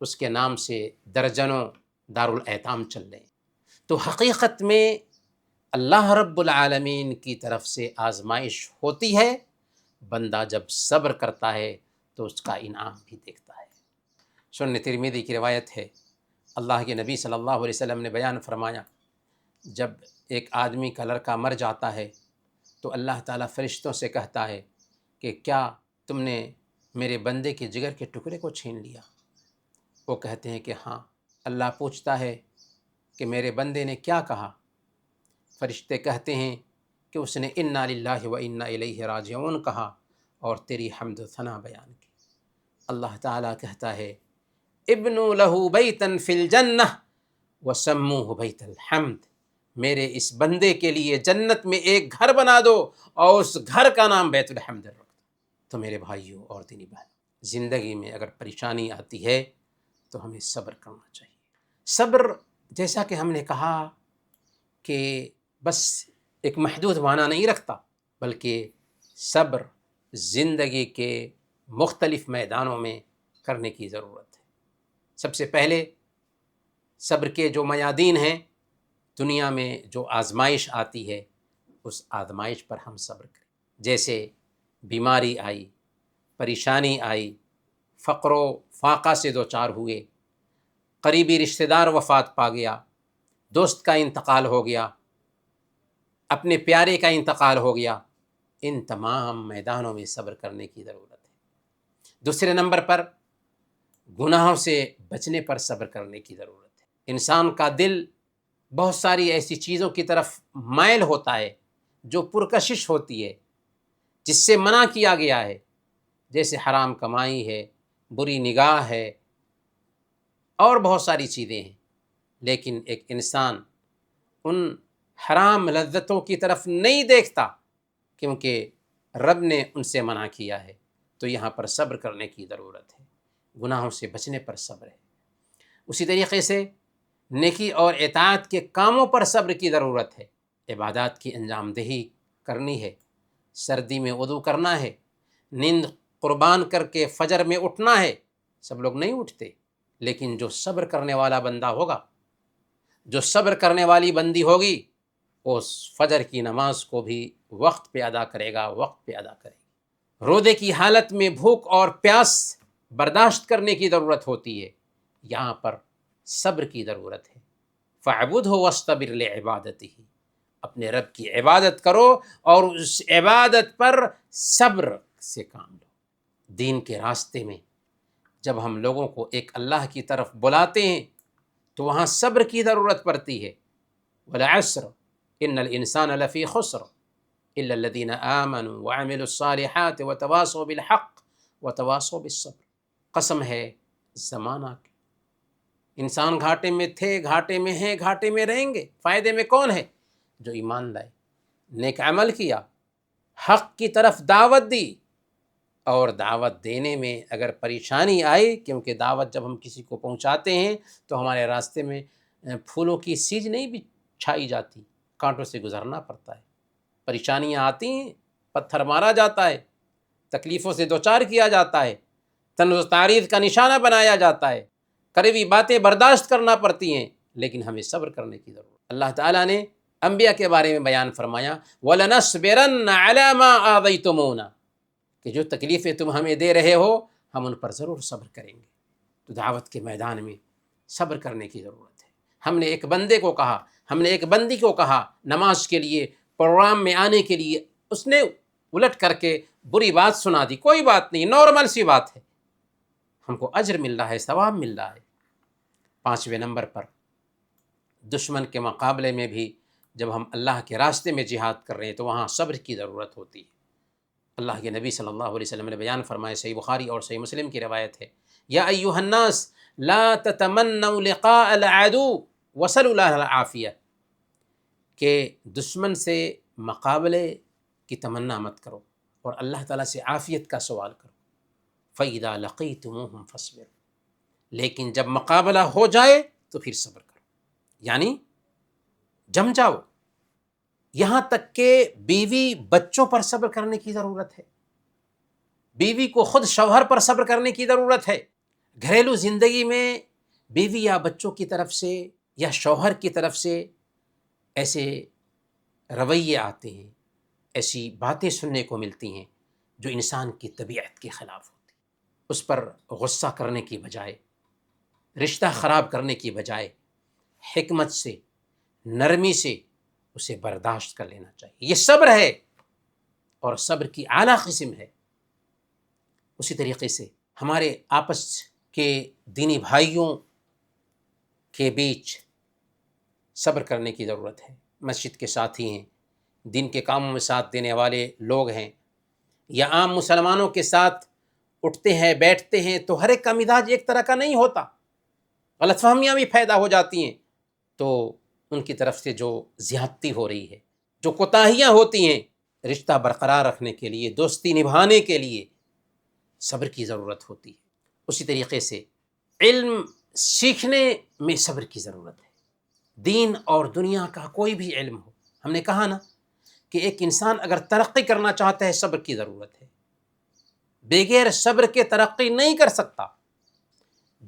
اس کے نام سے درجنوں دارالایتام چل رہے ہیں۔ تو حقیقت میں اللہ رب العالمین کی طرف سے آزمائش ہوتی ہے، بندہ جب صبر کرتا ہے تو اس کا انعام بھی دیکھتا ہے۔ سنن ترمذی کی روایت ہے، اللہ کے نبی صلی اللہ علیہ وسلم نے بیان فرمایا، جب ایک آدمی کا لڑکا مر جاتا ہے تو اللہ تعالیٰ فرشتوں سے کہتا ہے کہ کیا تم نے میرے بندے کے جگر کے ٹکڑے کو چھین لیا؟ وہ کہتے ہیں کہ ہاں۔ اللہ پوچھتا ہے کہ میرے بندے نے کیا کہا؟ فرشتے کہتے ہیں کہ اس نے انا للہ و انا الیہ راجعون کہا اور تیری حمد و ثنا بیان کی۔ اللہ تعالیٰ کہتا ہے ابنوا لہ بیتا فی الجنہ وسموہ بیت الحمد، میرے اس بندے کے لیے جنت میں ایک گھر بنا دو اور اس گھر کا نام بیت الحمد رکھ دو۔ تو میرے بھائیوں اور دینی بہن، زندگی میں اگر پریشانی آتی ہے تو ہمیں صبر کرنا چاہیے۔ صبر جیسا کہ ہم نے کہا کہ بس ایک محدود معنی نہیں رکھتا، بلکہ صبر زندگی کے مختلف میدانوں میں کرنے کی ضرورت ہے۔ سب سے پہلے صبر کے جو میادین ہیں، دنیا میں جو آزمائش آتی ہے اس آزمائش پر ہم صبر کریں۔ جیسے بیماری آئی، پریشانی آئی، فقر و فاقہ سے دوچار ہوئے، قریبی رشتہ دار وفات پا گیا، دوست کا انتقال ہو گیا، اپنے پیارے کا انتقال ہو گیا، ان تمام میدانوں میں صبر کرنے کی ضرورت ہے۔ دوسرے نمبر پر گناہوں سے بچنے پر صبر کرنے کی ضرورت ہے۔ انسان کا دل بہت ساری ایسی چیزوں کی طرف مائل ہوتا ہے جو پرکشش ہوتی ہے، جس سے منع کیا گیا ہے، جیسے حرام کمائی ہے، بری نگاہ ہے، اور بہت ساری چیزیں ہیں۔ لیکن ایک انسان ان حرام لذتوں کی طرف نہیں دیکھتا کیونکہ رب نے ان سے منع کیا ہے، تو یہاں پر صبر کرنے کی ضرورت ہے، گناہوں سے بچنے پر صبر ہے۔ اسی طریقے سے نیکی اور اطاعت کے کاموں پر صبر کی ضرورت ہے۔ عبادات کی انجام دہی کرنی ہے، سردی میں وضو کرنا ہے، نیند قربان کر کے فجر میں اٹھنا ہے۔ سب لوگ نہیں اٹھتے، لیکن جو صبر کرنے والا بندہ ہوگا، جو صبر کرنے والی بندی ہوگی، وہ فجر کی نماز کو بھی وقت پہ ادا کرے گا، وقت پہ ادا کرے گا۔ روزے کی حالت میں بھوک اور پیاس برداشت کرنے کی ضرورت ہوتی ہے، یہاں پر صبر کی ضرورت ہے۔ فَاعْبُدْهُ وَاصْطَبِرْ لِعِبَادَتِهِ، اپنے رب کی عبادت کرو اور اس عبادت پر صبر سے کام لو۔ دین کے راستے میں جب ہم لوگوں کو ایک اللہ کی طرف بلاتے ہیں تو وہاں صبر کی ضرورت پڑتی ہے۔ وَالْعَصْرِ إِنَّ الْإِنسَانَ لَفِي خُسْرٍ إِلَّا الَّذِينَ آمَنُوا وَعَمِلُوا الصَّالِحَاتِ وَتَوَاصَوْا بِالْحَقِّ وَتَوَاصَوْا بِالصَّبْرِ۔ قسم ہے زمانہ کی، انسان گھاٹے میں تھے، گھاٹے میں ہیں، گھاٹے میں رہیں گے۔ فائدے میں کون ہے؟ جو ایمان لائے، نیک عمل کیا، حق کی طرف دعوت دی، اور دعوت دینے میں اگر پریشانی آئی، کیونکہ دعوت جب ہم کسی کو پہنچاتے ہیں تو ہمارے راستے میں پھولوں کی سیج نہیں بچھائی جاتی، کانٹوں سے گزرنا پڑتا ہے، پریشانیاں آتی ہیں، پتھر مارا جاتا ہے، تکلیفوں سے دوچار کیا جاتا ہے، طنز و تعریض کا نشانہ بنایا جاتا ہے، قریبی باتیں برداشت کرنا پڑتی ہیں، لیکن ہمیں صبر کرنے کی ضرورت۔ اللہ تعالیٰ نے انبیاء کے بارے میں بیان فرمایا وَلَنَصْبِرَنَّ عَلَى مَا آذَيْتُمُونَا، کہ جو تکلیفیں تم ہمیں دے رہے ہو ہم ان پر ضرور صبر کریں گے۔ تو دعوت کے میدان میں صبر کرنے کی ضرورت ہے۔ ہم نے ایک بندے کو کہا، ہم نے ایک بندی کو کہا نماز کے لیے، پروگرام میں آنے کے لیے، اس نے الٹ کر کے بری بات سنا دی، کوئی بات نہیں، نارمل سی بات ہے، ہم کو اجر مل رہا ہے، ثواب مل رہا ہے۔ 5ویں نمبر پر دشمن کے مقابلے میں بھی جب ہم اللہ کے راستے میں جہاد کر رہے ہیں تو وہاں صبر کی ضرورت ہوتی ہے۔ اللہ کے نبی صلی اللہ علیہ وسلم نے بیان فرمایا، صحیح بخاری اور صحیح مسلم کی روایت ہے، یا ایھا الناس لا تتمنوا لقاء العدو وسلوا اللہ العافیہ، کہ دشمن سے مقابلے کی تمنا مت کرو اور اللہ تعالیٰ سے عافیت کا سوال کرو۔ فَإِذَا لَقِيتُمُوهُمْ فَاصْبِرُوا، لیکن جب مقابلہ ہو جائے تو پھر صبر کرو، یعنی جم جاؤ۔ یہاں تک کہ بیوی بچوں پر صبر کرنے کی ضرورت ہے، بیوی کو خود شوہر پر صبر کرنے کی ضرورت ہے۔ گھریلو زندگی میں بیوی یا بچوں کی طرف سے یا شوہر کی طرف سے ایسے رویے آتے ہیں، ایسی باتیں سننے کو ملتی ہیں جو انسان کی طبیعت کے خلاف ہوتی ہیں۔ اس پر غصہ کرنے کی بجائے، رشتہ خراب کرنے کی بجائے حکمت سے، نرمی سے اسے برداشت کر لینا چاہیے۔ یہ صبر ہے اور صبر کی اعلیٰ قسم ہے۔ اسی طریقے سے ہمارے آپس کے دینی بھائیوں کے بیچ صبر کرنے کی ضرورت ہے۔ مسجد کے ساتھی ہیں، دین کے کاموں میں ساتھ دینے والے لوگ ہیں، یا عام مسلمانوں کے ساتھ اٹھتے ہیں بیٹھتے ہیں، تو ہر ایک کا مزاج ایک طرح کا نہیں ہوتا، غلط فہمیاں بھی پیدا ہو جاتی ہیں، تو ان کی طرف سے جو زیادتی ہو رہی ہے، جو کوتاہیاں ہوتی ہیں، رشتہ برقرار رکھنے کے لیے، دوستی نبھانے کے لیے صبر کی ضرورت ہوتی ہے۔ اسی طریقے سے علم سیکھنے میں صبر کی ضرورت ہے۔ دین اور دنیا کا کوئی بھی علم ہو، ہم نے کہا نا کہ ایک انسان اگر ترقی کرنا چاہتا ہے صبر کی ضرورت ہے، بغیر صبر کے ترقی نہیں کر سکتا۔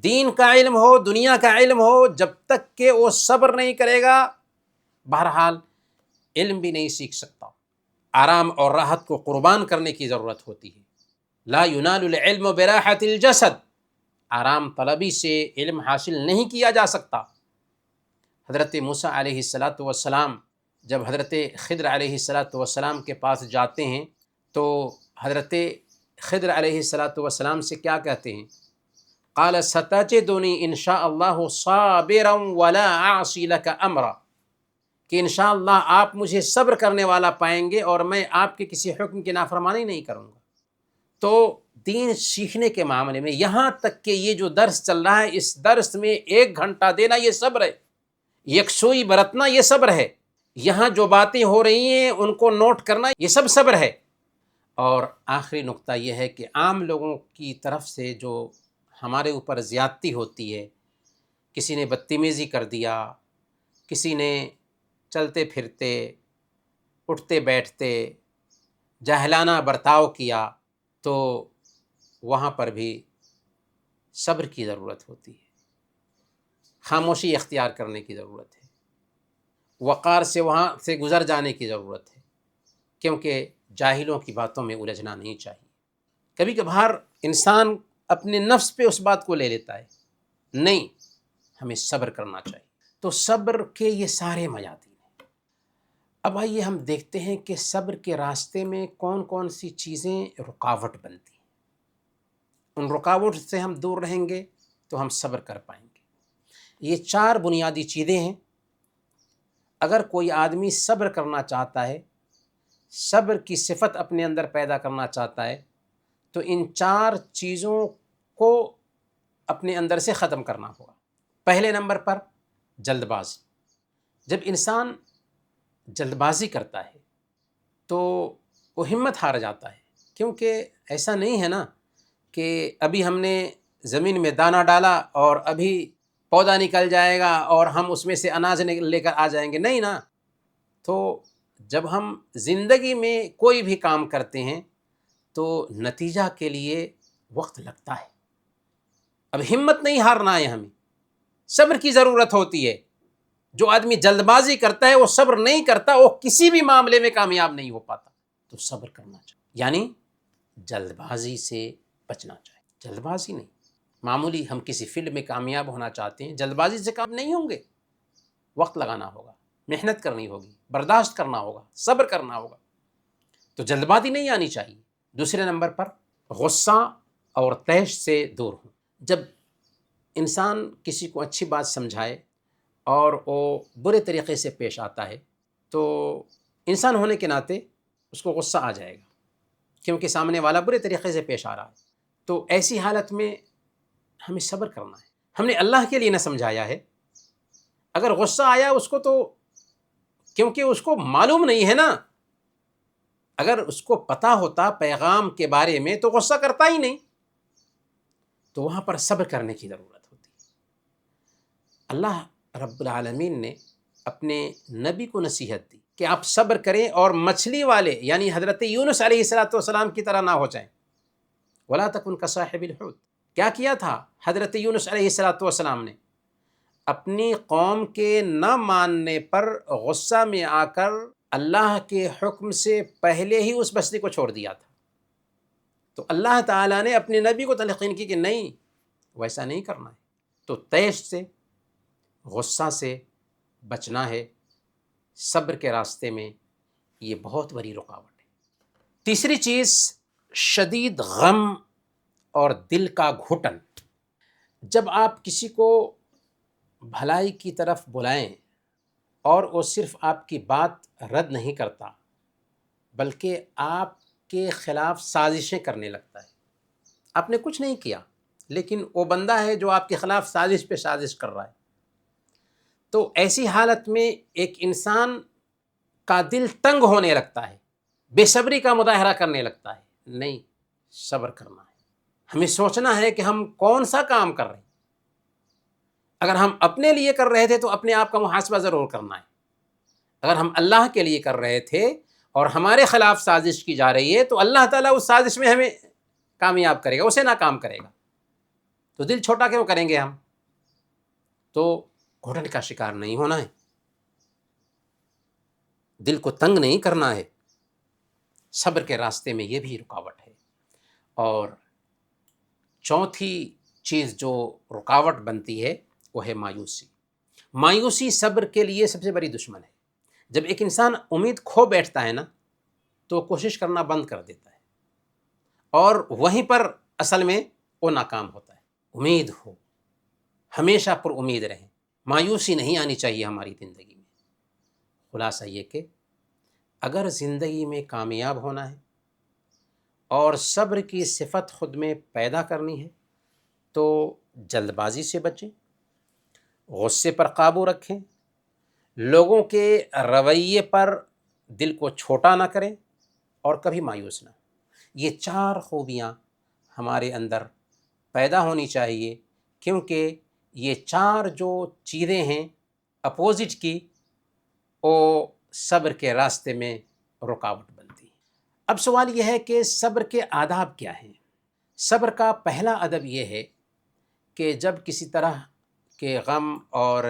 دین کا علم ہو، دنیا کا علم ہو، جب تک کہ وہ صبر نہیں کرے گا بہرحال علم بھی نہیں سیکھ سکتا۔ آرام اور راحت کو قربان کرنے کی ضرورت ہوتی ہے۔ لا ینال العلم براحت الجسد، آرام طلبی سے علم حاصل نہیں کیا جا سکتا۔ حضرت موسیٰ علیہ السلام جب حضرت خضر علیہ السلام کے پاس جاتے ہیں تو حضرت خضر علیہ السلام سے کیا کہتے ہیں؟ قال ستجدنی ان شاء اللہ صابرا ولا اعصی لک امرا، کہ انشاءاللہ آپ مجھے صبر کرنے والا پائیں گے اور میں آپ کے کسی حکم کی نافرمانی نہیں کروں گا۔ تو دین سیکھنے کے معاملے میں یہاں تک کہ یہ جو درس چل رہا ہے، اس درس میں 1 گھنٹہ دینا یہ صبر ہے، یکسوئی برتنا یہ صبر ہے، یہاں جو باتیں ہو رہی ہیں ان کو نوٹ کرنا یہ سب صبر ہے۔ اور آخری نقطہ یہ ہے کہ عام لوگوں کی طرف سے جو ہمارے اوپر زیادتی ہوتی ہے، کسی نے بدتمیزی کر دیا، کسی نے چلتے پھرتے اٹھتے بیٹھتے جاہلانہ برتاؤ کیا، تو وہاں پر بھی صبر کی ضرورت ہوتی ہے، خاموشی اختیار کرنے کی ضرورت ہے، وقار سے وہاں سے گزر جانے کی ضرورت ہے، کیونکہ جاہلوں کی باتوں میں الجھنا نہیں چاہیے۔ کبھی کبھار انسان اپنے نفس پہ اس بات کو لے لیتا ہے، نہیں، ہمیں صبر کرنا چاہیے۔ تو صبر کے یہ سارے میادین ہیں۔ اب آئیے ہم دیکھتے ہیں کہ صبر کے راستے میں کون کون سی چیزیں رکاوٹ بنتی ہیں۔ ان رکاوٹ سے ہم دور رہیں گے تو ہم صبر کر پائیں گے۔ یہ 4 بنیادی چیزیں ہیں۔ اگر کوئی آدمی صبر کرنا چاہتا ہے، صبر کی صفت اپنے اندر پیدا کرنا چاہتا ہے، تو ان 4 چیزوں کو اپنے اندر سے ختم کرنا ہوگا۔ پہلے نمبر پر جلد بازی۔ جب انسان جلد بازی کرتا ہے تو وہ ہمت ہار جاتا ہے، کیونکہ ایسا نہیں ہے نا کہ ابھی ہم نے زمین میں دانہ ڈالا اور ابھی پودا نکل جائے گا اور ہم اس میں سے اناج لے کر آ جائیں گے، نہیں نا۔ تو جب ہم زندگی میں کوئی بھی کام کرتے ہیں تو نتیجہ کے لیے وقت لگتا ہے۔ اب ہمت نہیں ہارنا ہے، ہمیں صبر کی ضرورت ہوتی ہے۔ جو آدمی جلد بازی کرتا ہے وہ صبر نہیں کرتا، وہ کسی بھی معاملے میں کامیاب نہیں ہو پاتا۔ تو صبر کرنا چاہیے، یعنی جلد بازی سے بچنا چاہیے۔ جلد بازی نہیں، معمولی ہم کسی فیلڈ میں کامیاب ہونا چاہتے ہیں، جلد بازی سے کام نہیں ہوں گے۔ وقت لگانا ہوگا، محنت کرنی ہوگی، برداشت کرنا ہوگا، صبر کرنا ہوگا۔ تو جلد بازی نہیں آنی چاہیے۔ دوسرے نمبر پر غصہ اور طیش سے دور ہوں۔ جب انسان کسی کو اچھی بات سمجھائے اور وہ برے طریقے سے پیش آتا ہے تو انسان ہونے کے ناطے اس کو غصہ آ جائے گا، کیونکہ سامنے والا برے طریقے سے پیش آ رہا ہے۔ تو ایسی حالت میں ہمیں صبر کرنا ہے۔ ہم نے اللہ کے لیے نہ سمجھایا ہے، اگر غصہ آیا اس کو تو کیونکہ اس کو معلوم نہیں ہے نا، اگر اس کو پتہ ہوتا پیغام کے بارے میں تو غصہ کرتا ہی نہیں۔ تو وہاں پر صبر کرنے کی ضرورت ہوتی ہے۔ اللہ رب العالمین نے اپنے نبی کو نصیحت دی کہ آپ صبر کریں اور مچھلی والے یعنی حضرت یونس علیہ السلام کی طرح نہ ہو جائیں۔ وَلَا تَكُنْ كَصَاحِبِ الْحُوتِ۔ کیا کیا تھا حضرت یونس علیہ السلام نے؟ اپنی قوم کے نہ ماننے پر غصہ میں آ کر اللہ کے حکم سے پہلے ہی اس بستی کو چھوڑ دیا تھا۔ تو اللہ تعالیٰ نے اپنے نبی کو تلقین کی کہ نہیں، ویسا نہیں کرنا ہے۔ تو طیش سے، غصہ سے بچنا ہے صبر کے راستے میں، یہ بہت بڑی رکاوٹ ہے۔ تیسری چیز شدید غم اور دل کا گھٹن۔ جب آپ کسی کو بھلائی کی طرف بلائیں اور وہ صرف آپ کی بات رد نہیں کرتا بلکہ آپ کے خلاف سازشیں کرنے لگتا ہے، آپ نے کچھ نہیں کیا لیکن وہ بندہ ہے جو آپ کے خلاف سازش پہ سازش کر رہا ہے، تو ایسی حالت میں ایک انسان کا دل تنگ ہونے لگتا ہے، بے صبری کا مظاہرہ کرنے لگتا ہے۔ نہیں، صبر کرنا ہے۔ ہمیں سوچنا ہے کہ ہم کون سا کام کر رہے ہیں۔ اگر ہم اپنے لیے کر رہے تھے تو اپنے آپ کا محاسبہ ضرور کرنا ہے۔ اگر ہم اللہ کے لیے کر رہے تھے اور ہمارے خلاف سازش کی جا رہی ہے تو اللہ تعالیٰ اس سازش میں ہمیں کامیاب کرے گا، اسے ناکام کرے گا۔ تو دل چھوٹا کیوں کریں گے ہم؟ تو گھٹن کا شکار نہیں ہونا ہے، دل کو تنگ نہیں کرنا ہے۔ صبر کے راستے میں یہ بھی رکاوٹ ہے۔ اور چوتھی چیز جو رکاوٹ بنتی ہے وہ ہے مایوسی۔ مایوسی صبر کے لیے سب سے بڑی دشمن ہے۔ جب ایک انسان امید کھو بیٹھتا ہے نا تو کوشش کرنا بند کر دیتا ہے اور وہیں پر اصل میں وہ ناکام ہوتا ہے۔ امید ہو، ہمیشہ پر امید رہیں، مایوسی نہیں آنی چاہیے ہماری زندگی میں۔ خلاصہ یہ کہ اگر زندگی میں کامیاب ہونا ہے اور صبر کی صفت خود میں پیدا کرنی ہے تو جلد بازی سے بچیں، غصے پر قابو رکھیں، لوگوں کے رویے پر دل کو چھوٹا نہ کریں اور کبھی مایوس نہ ہوں۔ یہ 4 خوبیاں ہمارے اندر پیدا ہونی چاہیے، کیونکہ یہ 4 جو چیزیں ہیں اپوزٹ کی، وہ صبر کے راستے میں رکاوٹ بنتی ہیں۔ اب سوال یہ ہے کہ صبر کے آداب کیا ہیں؟ صبر کا پہلا ادب یہ ہے کہ جب کسی طرح کے غم اور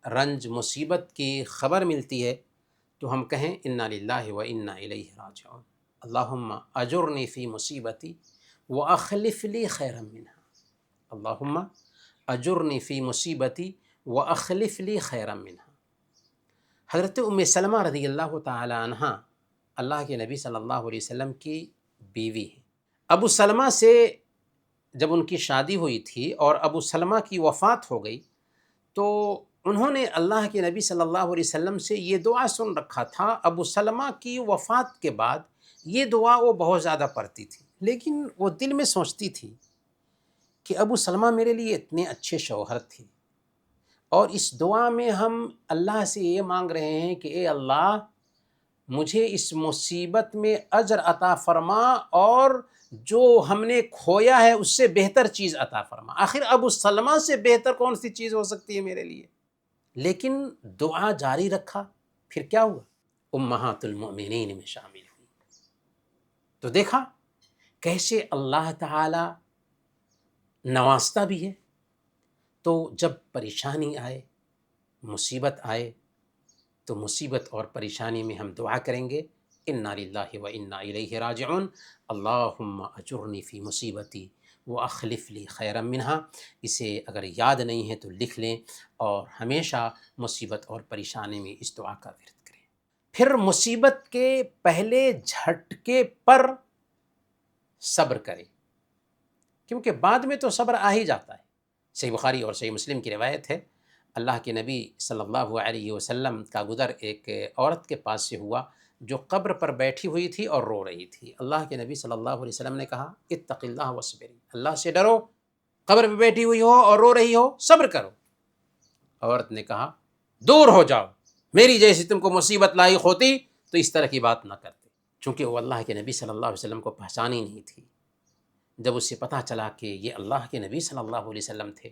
رنج مصیبت کی خبر ملتی ہے تو ہم کہیں انا للہ و انا الیہ راجعون، اللہم اجرنی فی مصیبتی وَأَخْلِفْ لِي خَيْرًا مِنْهَا، اللہم اجرنی فی مصیبتی وَأَخْلِفْ لِي خَيْرًا مِنْهَا۔ حضرت ام سلمہ رضی اللہ تعالی عنہ اللہ کے نبی صلی اللہ علیہ وسلم کی بیوی ہیں۔ ابو سلمہ سے جب ان کی شادی ہوئی تھی اور ابو سلمہ کی وفات ہو گئی تو انہوں نے اللہ کے نبی صلی اللہ علیہ وسلم سے یہ دعا سن رکھا تھا۔ ابو سلمہ کی وفات کے بعد یہ دعا وہ بہت زیادہ پڑھتی تھی، لیکن وہ دل میں سوچتی تھی کہ ابو سلمہ میرے لیے اتنے اچھے شوہر تھے، اور اس دعا میں ہم اللہ سے یہ مانگ رہے ہیں کہ اے اللہ مجھے اس مصیبت میں اجر عطا فرما، اور جو ہم نے کھویا ہے اس سے بہتر چیز عطا فرما۔ آخر ابو سلمہ سے بہتر کون سی چیز ہو سکتی ہے میرے لیے؟ لیکن دعا جاری رکھا، پھر کیا ہوا؟ امہات المؤمنین میں شامل ہوئی۔ تو دیکھا کیسے اللہ تعالی نوازتا بھی ہے۔ تو جب پریشانی آئے، مصیبت آئے، تو مصیبت اور پریشانی میں ہم دعا کریں گے انا للہ و انا الیہ راجعون، اللہم اجرنی فی مصیبتی واخلف لی خیرا منہا۔ اسے اگر یاد نہیں ہے تو لکھ لیں اور ہمیشہ مصیبت اور پریشانی میں اس دعا کا ورد کریں۔ پھر مصیبت کے پہلے جھٹکے پر صبر کریں، کیونکہ بعد میں تو صبر آ ہی جاتا ہے۔ صحیح بخاری اور صحیح مسلم کی روایت ہے، اللہ کے نبی صلی اللہ علیہ وسلم کا گزر ایک عورت کے پاس سے ہوا جو قبر پر بیٹھی ہوئی تھی اور رو رہی تھی۔ اللہ کے نبی صلی اللہ علیہ وسلم نے کہا اتق اللہ واصبری، اللہ سے ڈرو، قبر پہ بیٹھی ہوئی ہو اور رو رہی ہو، صبر کرو۔ عورت نے کہا دور ہو جاؤ، میری جیسی تم کو مصیبت لاحق ہوتی تو اس طرح کی بات نہ کرتے۔ چونکہ وہ اللہ کے نبی صلی اللہ علیہ وسلم کو پہچانی نہیں تھی۔ جب اسے پتہ چلا کہ یہ اللہ کے نبی صلی اللہ علیہ وسلم تھے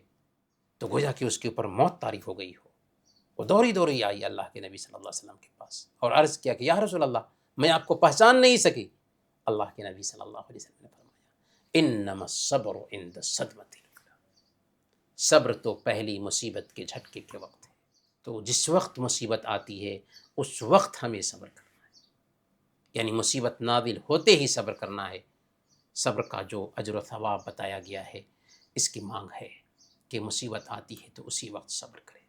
تو گویا کہ اس کے اوپر موت طاری ہو گئی ہو۔ وہ دوڑی دوڑی آئی اللہ کے نبی صلی اللہ علیہ وسلم کے پاس اور عرض کیا کہ یا رسول اللہ میں آپ کو پہچان نہیں سکی۔ اللہ کے نبی صلی اللہ علیہ وسلم نے فرمایا انما الصبر عند الصدمۃ الاولى، صبر تو پہلی مصیبت کے جھٹکے کے وقت ہے۔ تو جس وقت مصیبت آتی ہے اس وقت ہمیں صبر کرنا ہے، یعنی مصیبت نازل ہوتے ہی صبر کرنا ہے۔ صبر کا جو اجر و ثواب بتایا گیا ہے اس کی مانگ ہے کہ مصیبت آتی ہے تو اسی وقت صبر کرے۔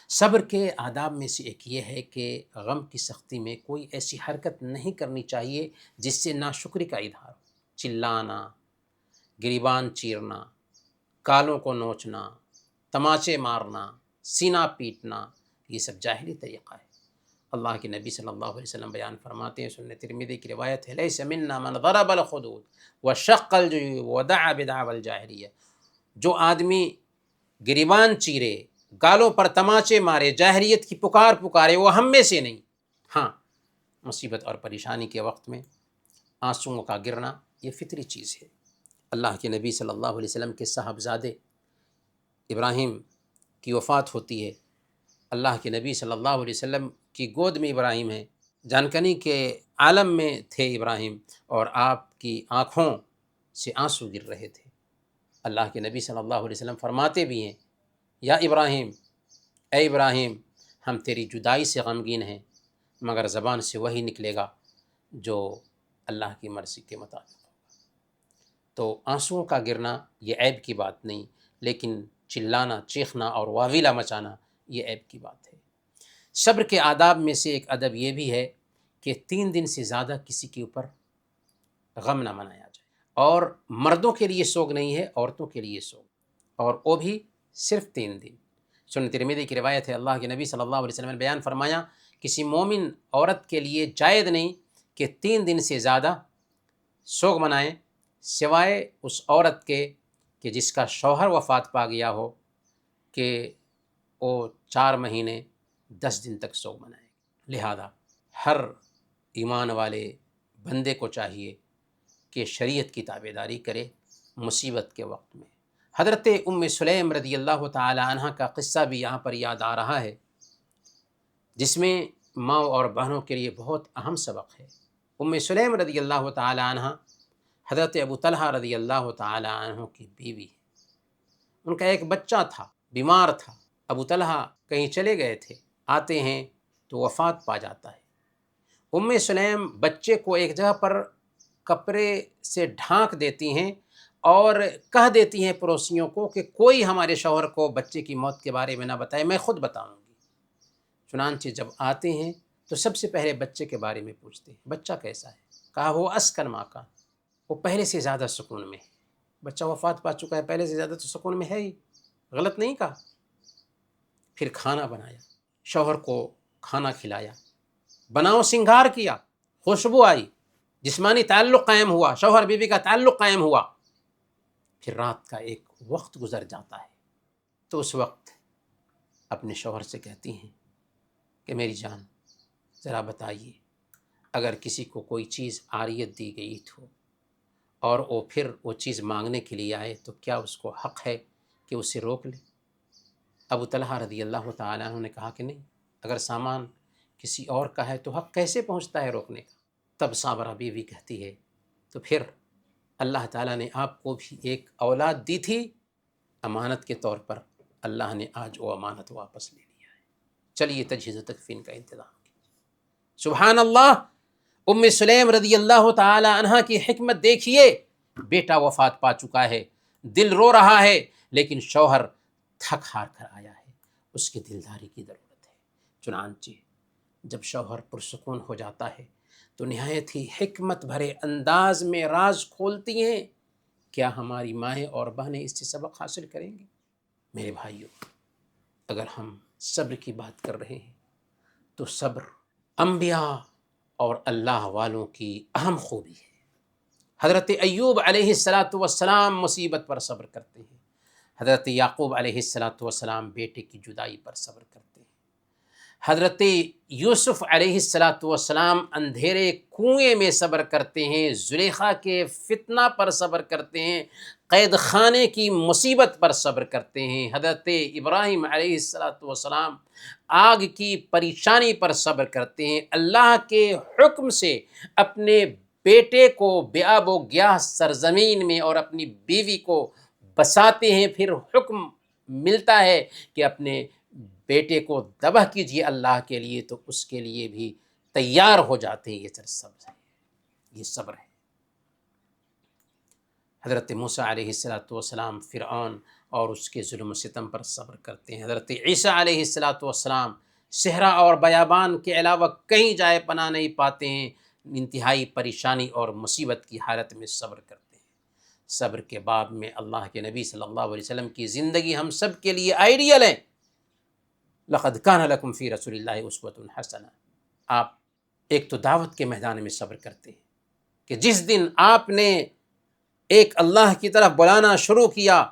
صبر کے آداب میں سے ایک یہ ہے کہ غم کی سختی میں کوئی ایسی حرکت نہیں کرنی چاہیے جس سے ناشکری کا اظہار ہو۔ چلانا، گریبان چیرنا، کالوں کو نوچنا، تماچے مارنا، سینہ پیٹنا، یہ سب جاہلی طریقہ ہے۔ اللہ کے نبی صلی اللہ علیہ وسلم بیان فرماتے ہیں، سنن ترمذی کی روایت ہے، لیس منا من ضرب الخدود وشق الجیوب ودعا بدعوى الجاہلیہ، جو آدمی گریبان چیرے، گالوں پر تماچے مارے، جاہلیت کی پکار پکارے، وہ ہم میں سے نہیں۔ ہاں، مصیبت اور پریشانی کے وقت میں آنسوؤں کا گرنا یہ فطری چیز ہے۔ اللہ کے نبی صلی اللہ علیہ وسلم کے صاحبزادے ابراہیم کی وفات ہوتی ہے۔ اللہ کے نبی صلی اللہ علیہ وسلم کی گود میں ابراہیم ہے، جانکنی کے عالم میں تھے ابراہیم، اور آپ کی آنکھوں سے آنسو گر رہے تھے۔ اللہ کے نبی صلی اللہ علیہ وسلم فرماتے بھی ہیں یا ابراہیم، اے ابراہیم، ہم تیری جدائی سے غمگین ہیں، مگر زبان سے وہی نکلے گا جو اللہ کی مرضی کے مطابق ہوگا۔ تو آنسوؤں کا گرنا یہ عیب کی بات نہیں، لیکن چلانا، چیخنا اور واویلا مچانا یہ عیب کی بات ہے۔ صبر کے آداب میں سے ایک ادب یہ بھی ہے کہ 3 دن سے زیادہ کسی کے اوپر غم نہ منایا جائے، اور مردوں کے لیے سوگ نہیں ہے، عورتوں کے لیے سوگ، اور وہ بھی صرف 3 دن۔ سنن ترمذی کی روایت ہے، اللہ کے نبی صلی اللہ علیہ وسلم نے بیان فرمایا کسی مومن عورت کے لیے جائز نہیں کہ 3 دن سے زیادہ سوگ منائیں، سوائے اس عورت کے کہ جس کا شوہر وفات پا گیا ہو، کہ وہ 4 مہینے 10 دن تک سوگ منائے۔ لہذا ہر ایمان والے بندے کو چاہیے کہ شریعت کی تابع داری کرے مصیبت کے وقت میں۔ حضرت ام سلیم رضی اللہ تعالی عنہ کا قصہ بھی یہاں پر یاد آ رہا ہے، جس میں ماں اور بہنوں کے لیے بہت اہم سبق ہے۔ ام سلیم رضی اللہ تعالی عنہ حضرت ابو طلحہ رضی اللہ تعالی عنہ کی بیوی ہے۔ ان کا ایک بچہ تھا، بیمار تھا۔ ابو طلحہ کہیں چلے گئے تھے، آتے ہیں تو وفات پا جاتا ہے۔ ام سلیم بچے کو ایک جگہ پر کپڑے سے ڈھانک دیتی ہیں اور کہہ دیتی ہیں پڑوسیوں کو کہ کوئی ہمارے شوہر کو بچے کی موت کے بارے میں نہ بتائے، میں خود بتاؤں گی۔ چنانچہ جب آتے ہیں تو سب سے پہلے بچے کے بارے میں پوچھتے ہیں، بچہ کیسا ہے؟ کہا وہ اسکن ماں کا، وہ پہلے سے زیادہ سکون میں ہے۔ بچہ وفات پا چکا ہے، پہلے سے زیادہ تو سکون میں ہے ہی، غلط نہیں کہا۔ پھر کھانا بنایا، شوہر کو کھانا کھلایا، بناؤ سنگھار کیا، خوشبو آئی، جسمانی تعلق قائم ہوا، شوہر بیوی کا تعلق قائم ہوا۔ پھر رات کا ایک وقت گزر جاتا ہے تو اس وقت اپنے شوہر سے کہتی ہیں کہ میری جان ذرا بتائیے، اگر کسی کو کوئی چیز عاریت دی گئی تو اور وہ پھر وہ چیز مانگنے کے لیے آئے تو کیا اس کو حق ہے کہ اسے روک لے؟ ابو طلحہ رضی اللہ تعالیٰ عنہ نے کہا کہ نہیں، اگر سامان کسی اور کا ہے تو حق کیسے پہنچتا ہے روکنے کا؟ تب صابرہ بیوی کہتی ہے تو پھر اللہ تعالیٰ نے آپ کو بھی ایک اولاد دی تھی امانت کے طور پر، اللہ نے آج وہ امانت واپس لے لیا ہے، چلیے تجہیز و تکفین کا انتظام کیجیے۔ سبحان اللہ، ام سلیم رضی اللہ تعالی عنہا کی حکمت دیکھیے، بیٹا وفات پا چکا ہے، دل رو رہا ہے، لیکن شوہر تھک ہار کر آیا ہے، اس کی دلداری کی ضرورت ہے۔ چنانچہ جب شوہر پرسکون ہو جاتا ہے تو نہایت ہی حکمت بھرے انداز میں راز کھولتی ہیں۔ کیا ہماری مائیں اور بہنیں اس سے سبق حاصل کریں گی؟ میرے بھائیوں، اگر ہم صبر کی بات کر رہے ہیں تو صبر انبیاء اور اللہ والوں کی اہم خوبی ہے۔ حضرت ایوب علیہ السلام مصیبت پر صبر کرتے ہیں، حضرت یعقوب علیہ السلام بیٹے کی جدائی پر صبر کرتے ہیں، حضرت یوسف علیہ السلام اندھیرے کنویں میں صبر کرتے ہیں، زلیخا کے فتنہ پر صبر کرتے ہیں، قید خانے کی مصیبت پر صبر کرتے ہیں، حضرت ابراہیم علیہ السلام آگ کی پریشانی پر صبر کرتے ہیں، اللہ کے حکم سے اپنے بیٹے کو بے آب و گیاہ سرزمین میں اور اپنی بیوی کو بساتے ہیں، پھر حکم ملتا ہے کہ اپنے بیٹے کو ذبح کیجیے اللہ کے لیے، تو اس کے لیے بھی تیار ہو جاتے ہیں۔ یہ صبر ہے، یہ صبر ہے۔ حضرت موسیٰ علیہ السلام فرعون اور اس کے ظلم و ستم پر صبر کرتے ہیں، حضرت عیسیٰ علیہ السلام صحرا اور بیابان کے علاوہ کہیں جائے پناہ نہیں پاتے ہیں، انتہائی پریشانی اور مصیبت کی حالت میں صبر کرتے ہیں۔ صبر کے باب میں اللہ کے نبی صلی اللہ علیہ وسلم کی زندگی ہم سب کے لیے آئیڈیل ہے۔ لقد کان لکم فی رسول اللہ اسوۃ حسنہ۔ آپ ایک تو دعوت کے میدان میں صبر کرتے ہیں کہ جس دن آپ نے ایک اللہ کی طرف بلانا شروع کیا،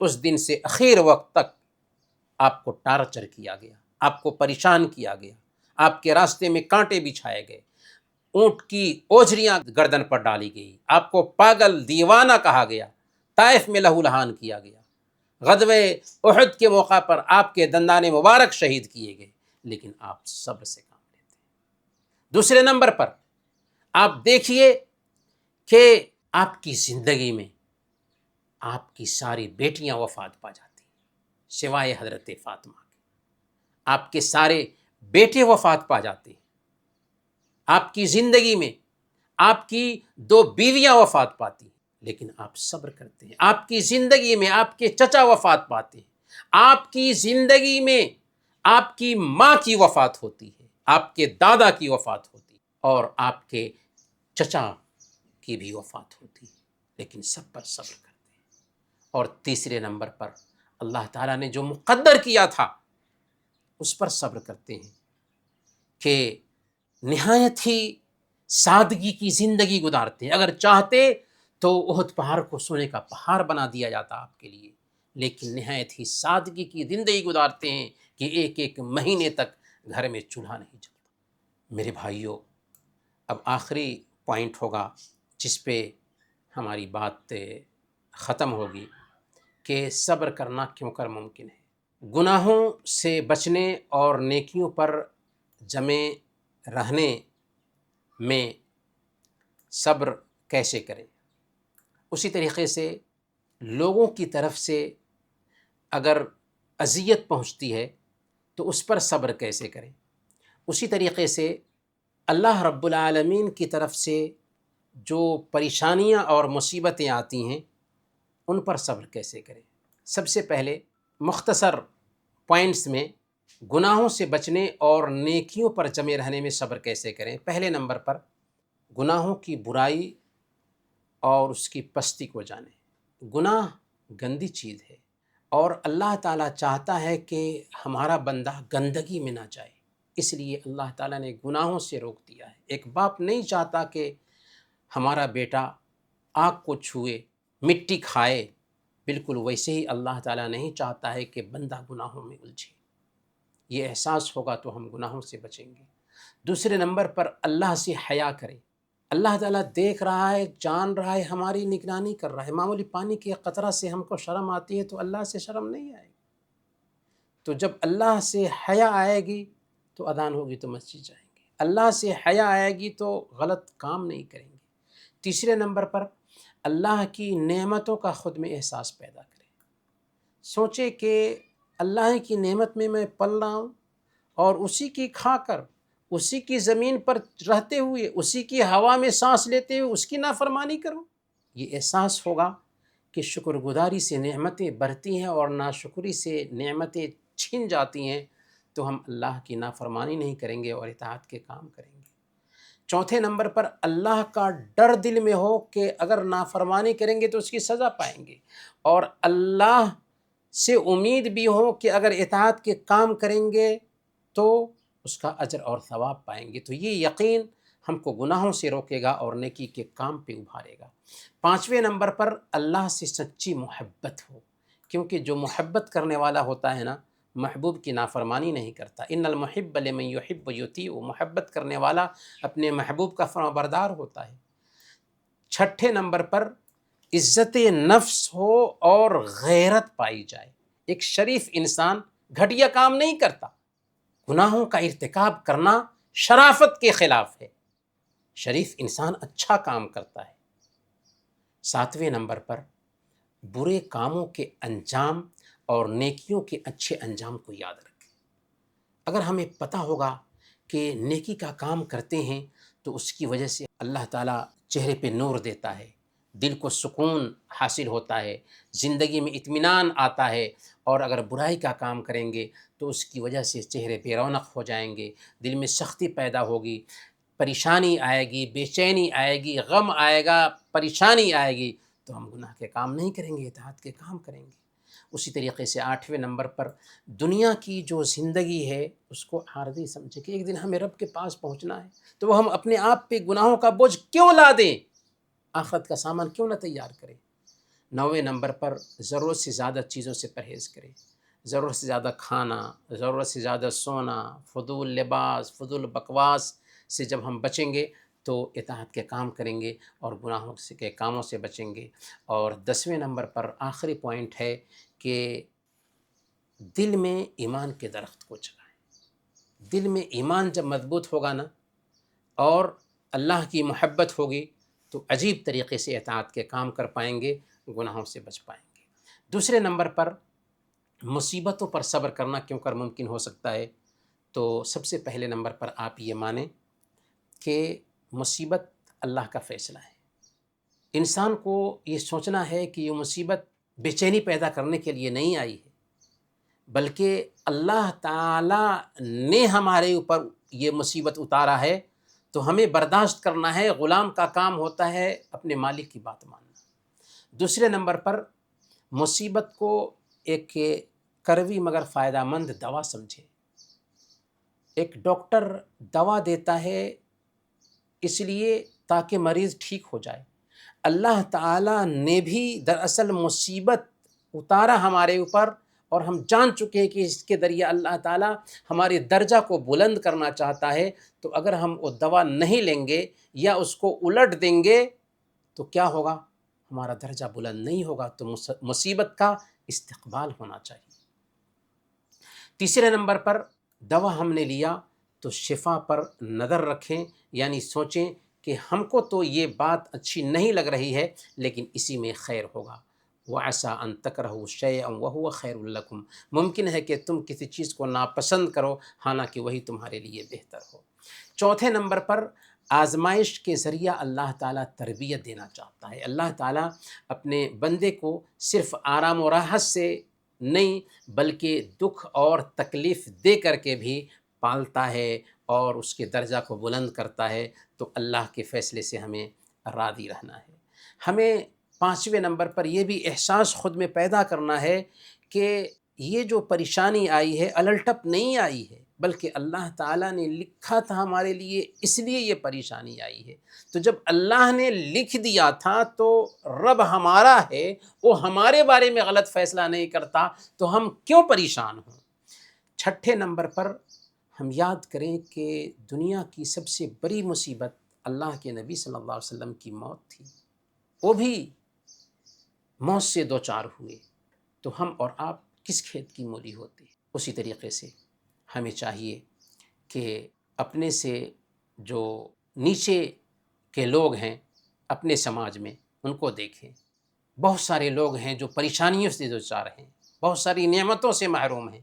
اس دن سے اخیر وقت تک آپ کو ٹارچر کیا گیا، آپ کو پریشان کیا گیا، آپ کے راستے میں کانٹے بچھائے گئے، اونٹ کی اوجریاں گردن پر ڈالی گئی، آپ کو پاگل دیوانہ کہا گیا، طائف میں لہو لہان کیا گیا، غزوہ احد کے موقع پر آپ کے دندان مبارک شہید کیے گئے، لیکن آپ صبر سے کام لیتے ہیں۔ دوسرے نمبر پر آپ دیکھیے کہ آپ کی زندگی میں آپ کی ساری بیٹیاں وفات پا جاتی ہیں سوائے حضرت فاطمہ کے، آپ کے سارے بیٹے وفات پا جاتے ہیں، آپ کی زندگی میں آپ کی 2 بیویاں وفات پاتی ہیں، لیکن آپ صبر کرتے ہیں۔ آپ کی زندگی میں آپ کے چچا وفات پاتے ہیں، آپ کی زندگی میں آپ کی ماں کی وفات ہوتی ہے، آپ کے دادا کی وفات ہوتی ہے، اور آپ کے چچا کی بھی وفات ہوتی ہے، لیکن سب پر صبر کرتے ہیں۔ اور تیسرے نمبر پر اللہ تعالیٰ نے جو مقدر کیا تھا اس پر صبر کرتے ہیں کہ نہایت ہی سادگی کی زندگی گزارتے ہیں۔ اگر چاہتے تو احد پہاڑ کو سونے کا پہاڑ بنا دیا جاتا آپ کے لیے، لیکن نہایت ہی سادگی کی زندگی گزارتے ہیں کہ ایک ایک مہینے تک گھر میں چولہا نہیں جلتا۔ میرے بھائیوں، اب آخری پوائنٹ ہوگا جس پہ ہماری بات ختم ہوگی کہ صبر کرنا کیوں کر ممکن ہے۔ گناہوں سے بچنے اور نیکیوں پر جمے رہنے میں صبر کیسے کریں؟ اسی طریقے سے لوگوں کی طرف سے اگر اذیت پہنچتی ہے تو اس پر صبر کیسے کریں؟ اسی طریقے سے اللہ رب العالمین کی طرف سے جو پریشانیاں اور مصیبتیں آتی ہیں ان پر صبر کیسے کریں؟ سب سے پہلے مختصر پوائنٹس میں گناہوں سے بچنے اور نیکیوں پر جمے رہنے میں صبر کیسے کریں۔ پہلے نمبر پر گناہوں کی برائی اور اس کی پستی کو جانیں۔ گناہ گندی چیز ہے اور اللہ تعالیٰ چاہتا ہے کہ ہمارا بندہ گندگی میں نہ جائے، اس لیے اللہ تعالیٰ نے گناہوں سے روک دیا ہے۔ ایک باپ نہیں چاہتا کہ ہمارا بیٹا آگ کو چھوئے، مٹی کھائے، بالکل ویسے ہی اللہ تعالیٰ نہیں چاہتا ہے کہ بندہ گناہوں میں الجھے۔ یہ احساس ہوگا تو ہم گناہوں سے بچیں گے۔ دوسرے نمبر پر اللہ سے حیا کریں۔ اللہ تعالیٰ دیکھ رہا ہے، جان رہا ہے، ہماری نگرانی کر رہا ہے۔ معمولی پانی کی ایک قطرہ سے ہم کو شرم آتی ہے تو اللہ سے شرم نہیں آئے گی۔ تو جب اللہ سے حیا آئے گی تو اذان ہوگی تو مسجد جائیں گے، اللہ سے حیا آئے گی تو غلط کام نہیں کریں گے۔ تیسرے نمبر پر اللہ کی نعمتوں کا خود میں احساس پیدا کریں۔ سوچیں کہ اللہ کی نعمت میں پل رہا ہوں اور اسی کی کھا کر، اسی کی زمین پر رہتے ہوئے، اسی کی ہوا میں سانس لیتے ہوئے اس کی نافرمانی کروں۔ یہ احساس ہوگا کہ شکر گزاری سے نعمتیں بڑھتی ہیں اور ناشکری سے نعمتیں چھن جاتی ہیں، تو ہم اللہ کی نافرمانی نہیں کریں گے اور اطاعت کے کام کریں گے۔ چوتھے نمبر پر اللہ کا ڈر دل میں ہو کہ اگر نافرمانی کریں گے تو اس کی سزا پائیں گے، اور اللہ سے امید بھی ہو کہ اگر اطاعت کے کام کریں گے تو اس کا اجر اور ثواب پائیں گے۔ تو یہ یقین ہم کو گناہوں سے روکے گا اور نیکی کے کام پہ ابھارے گا۔ پانچویں نمبر پر اللہ سے سچی محبت ہو، کیونکہ جو محبت کرنے والا ہوتا ہے نا، محبوب کی نافرمانی نہیں کرتا۔ ان المحب لمن یحب یطیع، محبت کرنے والا اپنے محبوب کا فرما بردار ہوتا ہے۔ چھٹے نمبر پر عزت نفس ہو اور غیرت پائی جائے۔ ایک شریف انسان گھٹیا کام نہیں کرتا۔ گناہوں کا ارتکاب کرنا شرافت کے خلاف ہے۔ شریف انسان اچھا کام کرتا ہے۔ ساتویں نمبر پر برے کاموں کے انجام اور نیکیوں کے اچھے انجام کو یاد رکھیں۔ اگر ہمیں پتہ ہوگا کہ نیکی کا کام کرتے ہیں تو اس کی وجہ سے اللہ تعالیٰ چہرے پہ نور دیتا ہے، دل کو سکون حاصل ہوتا ہے، زندگی میں اطمینان آتا ہے، اور اگر برائی کا کام کریں گے تو اس کی وجہ سے چہرے بے رونق ہو جائیں گے، دل میں سختی پیدا ہوگی، پریشانی آئے گی، بے چینی آئے گی، غم آئے گا، پریشانی آئے گی، تو ہم گناہ کے کام نہیں کریں گے، اطاعت کے کام کریں گے۔ اسی طریقے سے آٹھویں نمبر پر دنیا کی جو زندگی ہے اس کو عارضی سمجھے کہ ایک دن ہمیں رب کے پاس پہنچنا ہے، تو وہ ہم اپنے آپ پہ گناہوں کا بوجھ کیوں لا دیں، آخرت کا سامان کیوں نہ تیار کریں۔ نویں نمبر پر ضرورت سے زیادہ چیزوں سے پرہیز کریں۔ ضرورت سے زیادہ کھانا، ضرورت سے زیادہ سونا، فضول لباس، فضول بکواس سے جب ہم بچیں گے تو اطاعت کے کام کریں گے اور گناہوں کے کاموں سے بچیں گے۔ اور 10ویں نمبر پر آخری پوائنٹ ہے کہ دل میں ایمان کے درخت کو چلائیں۔ دل میں ایمان جب مضبوط ہوگا نا اور اللہ کی محبت ہوگی تو عجیب طریقے سے اطاعت کے کام کر پائیں گے، گناہوں سے بچ پائیں گے۔ دوسرے نمبر پر مصیبتوں پر صبر کرنا کیوں کر ممکن ہو سکتا ہے، تو سب سے پہلے نمبر پر آپ یہ مانیں کہ مصیبت اللہ کا فیصلہ ہے۔ انسان کو یہ سوچنا ہے کہ یہ مصیبت بے چینی پیدا کرنے کے لیے نہیں آئی ہے، بلکہ اللہ تعالیٰ نے ہمارے اوپر یہ مصیبت اتارا ہے، تو ہمیں برداشت کرنا ہے۔ غلام کا کام ہوتا ہے اپنے مالک کی بات ماننا۔ دوسرے نمبر پر مصیبت کو ایک کڑوی مگر فائدہ مند دوا سمجھے۔ ایک ڈاکٹر دوا دیتا ہے اس لیے تاکہ مریض ٹھیک ہو جائے۔ اللہ تعالیٰ نے بھی دراصل مصیبت اتارا ہمارے اوپر، اور ہم جان چکے ہیں کہ اس کے ذریعے اللہ تعالیٰ ہمارے درجہ کو بلند کرنا چاہتا ہے، تو اگر ہم وہ دوا نہیں لیں گے یا اس کو الٹ دیں گے تو کیا ہوگا؟ ہمارا درجہ بلند نہیں ہوگا۔ تو مصیبت کا استقبال ہونا چاہیے۔ تیسرے نمبر پر دوا ہم نے لیا تو شفا پر نظر رکھیں، یعنی سوچیں کہ ہم کو تو یہ بات اچھی نہیں لگ رہی ہے لیکن اسی میں خیر ہوگا۔ وَعَسَىٰ أَن تَكْرَهُوا شَيْئًا وَهُوَ خَيْرٌ لَكُمْ، ممکن ہے کہ تم کسی چیز کو ناپسند کرو حالانکہ وہی تمہارے لیے بہتر ہو۔ چوتھے نمبر پر آزمائش کے ذریعہ اللہ تعالیٰ تربیت دینا چاہتا ہے۔ اللہ تعالیٰ اپنے بندے کو صرف آرام و راحت سے نہیں بلکہ دکھ اور تکلیف دے کر کے بھی پالتا ہے اور اس کے درجہ کو بلند کرتا ہے۔ تو اللہ کے فیصلے سے ہمیں راضی رہنا ہے۔ ہمیں 5ویں نمبر پر یہ بھی احساس خود میں پیدا کرنا ہے کہ یہ جو پریشانی آئی ہے الٹپ نہیں آئی ہے، بلکہ اللہ تعالیٰ نے لکھا تھا ہمارے لیے، اس لیے یہ پریشانی آئی ہے۔ تو جب اللہ نے لکھ دیا تھا تو رب ہمارا ہے، وہ ہمارے بارے میں غلط فیصلہ نہیں کرتا، تو ہم کیوں پریشان ہوں؟ 6 نمبر پر ہم یاد کریں کہ دنیا کی سب سے بڑی مصیبت اللہ کے نبی صلی اللہ علیہ وسلم کی موت تھی، وہ بھی موت سے دوچار ہوئے، تو ہم اور آپ کس کھیت کی مولی ہوتے؟ اسی طریقے سے ہمیں چاہیے کہ اپنے سے جو نیچے کے لوگ ہیں اپنے سماج میں ان کو دیکھیں۔ بہت سارے لوگ ہیں جو پریشانیوں سے دوچار ہیں، بہت ساری نعمتوں سے محروم ہیں،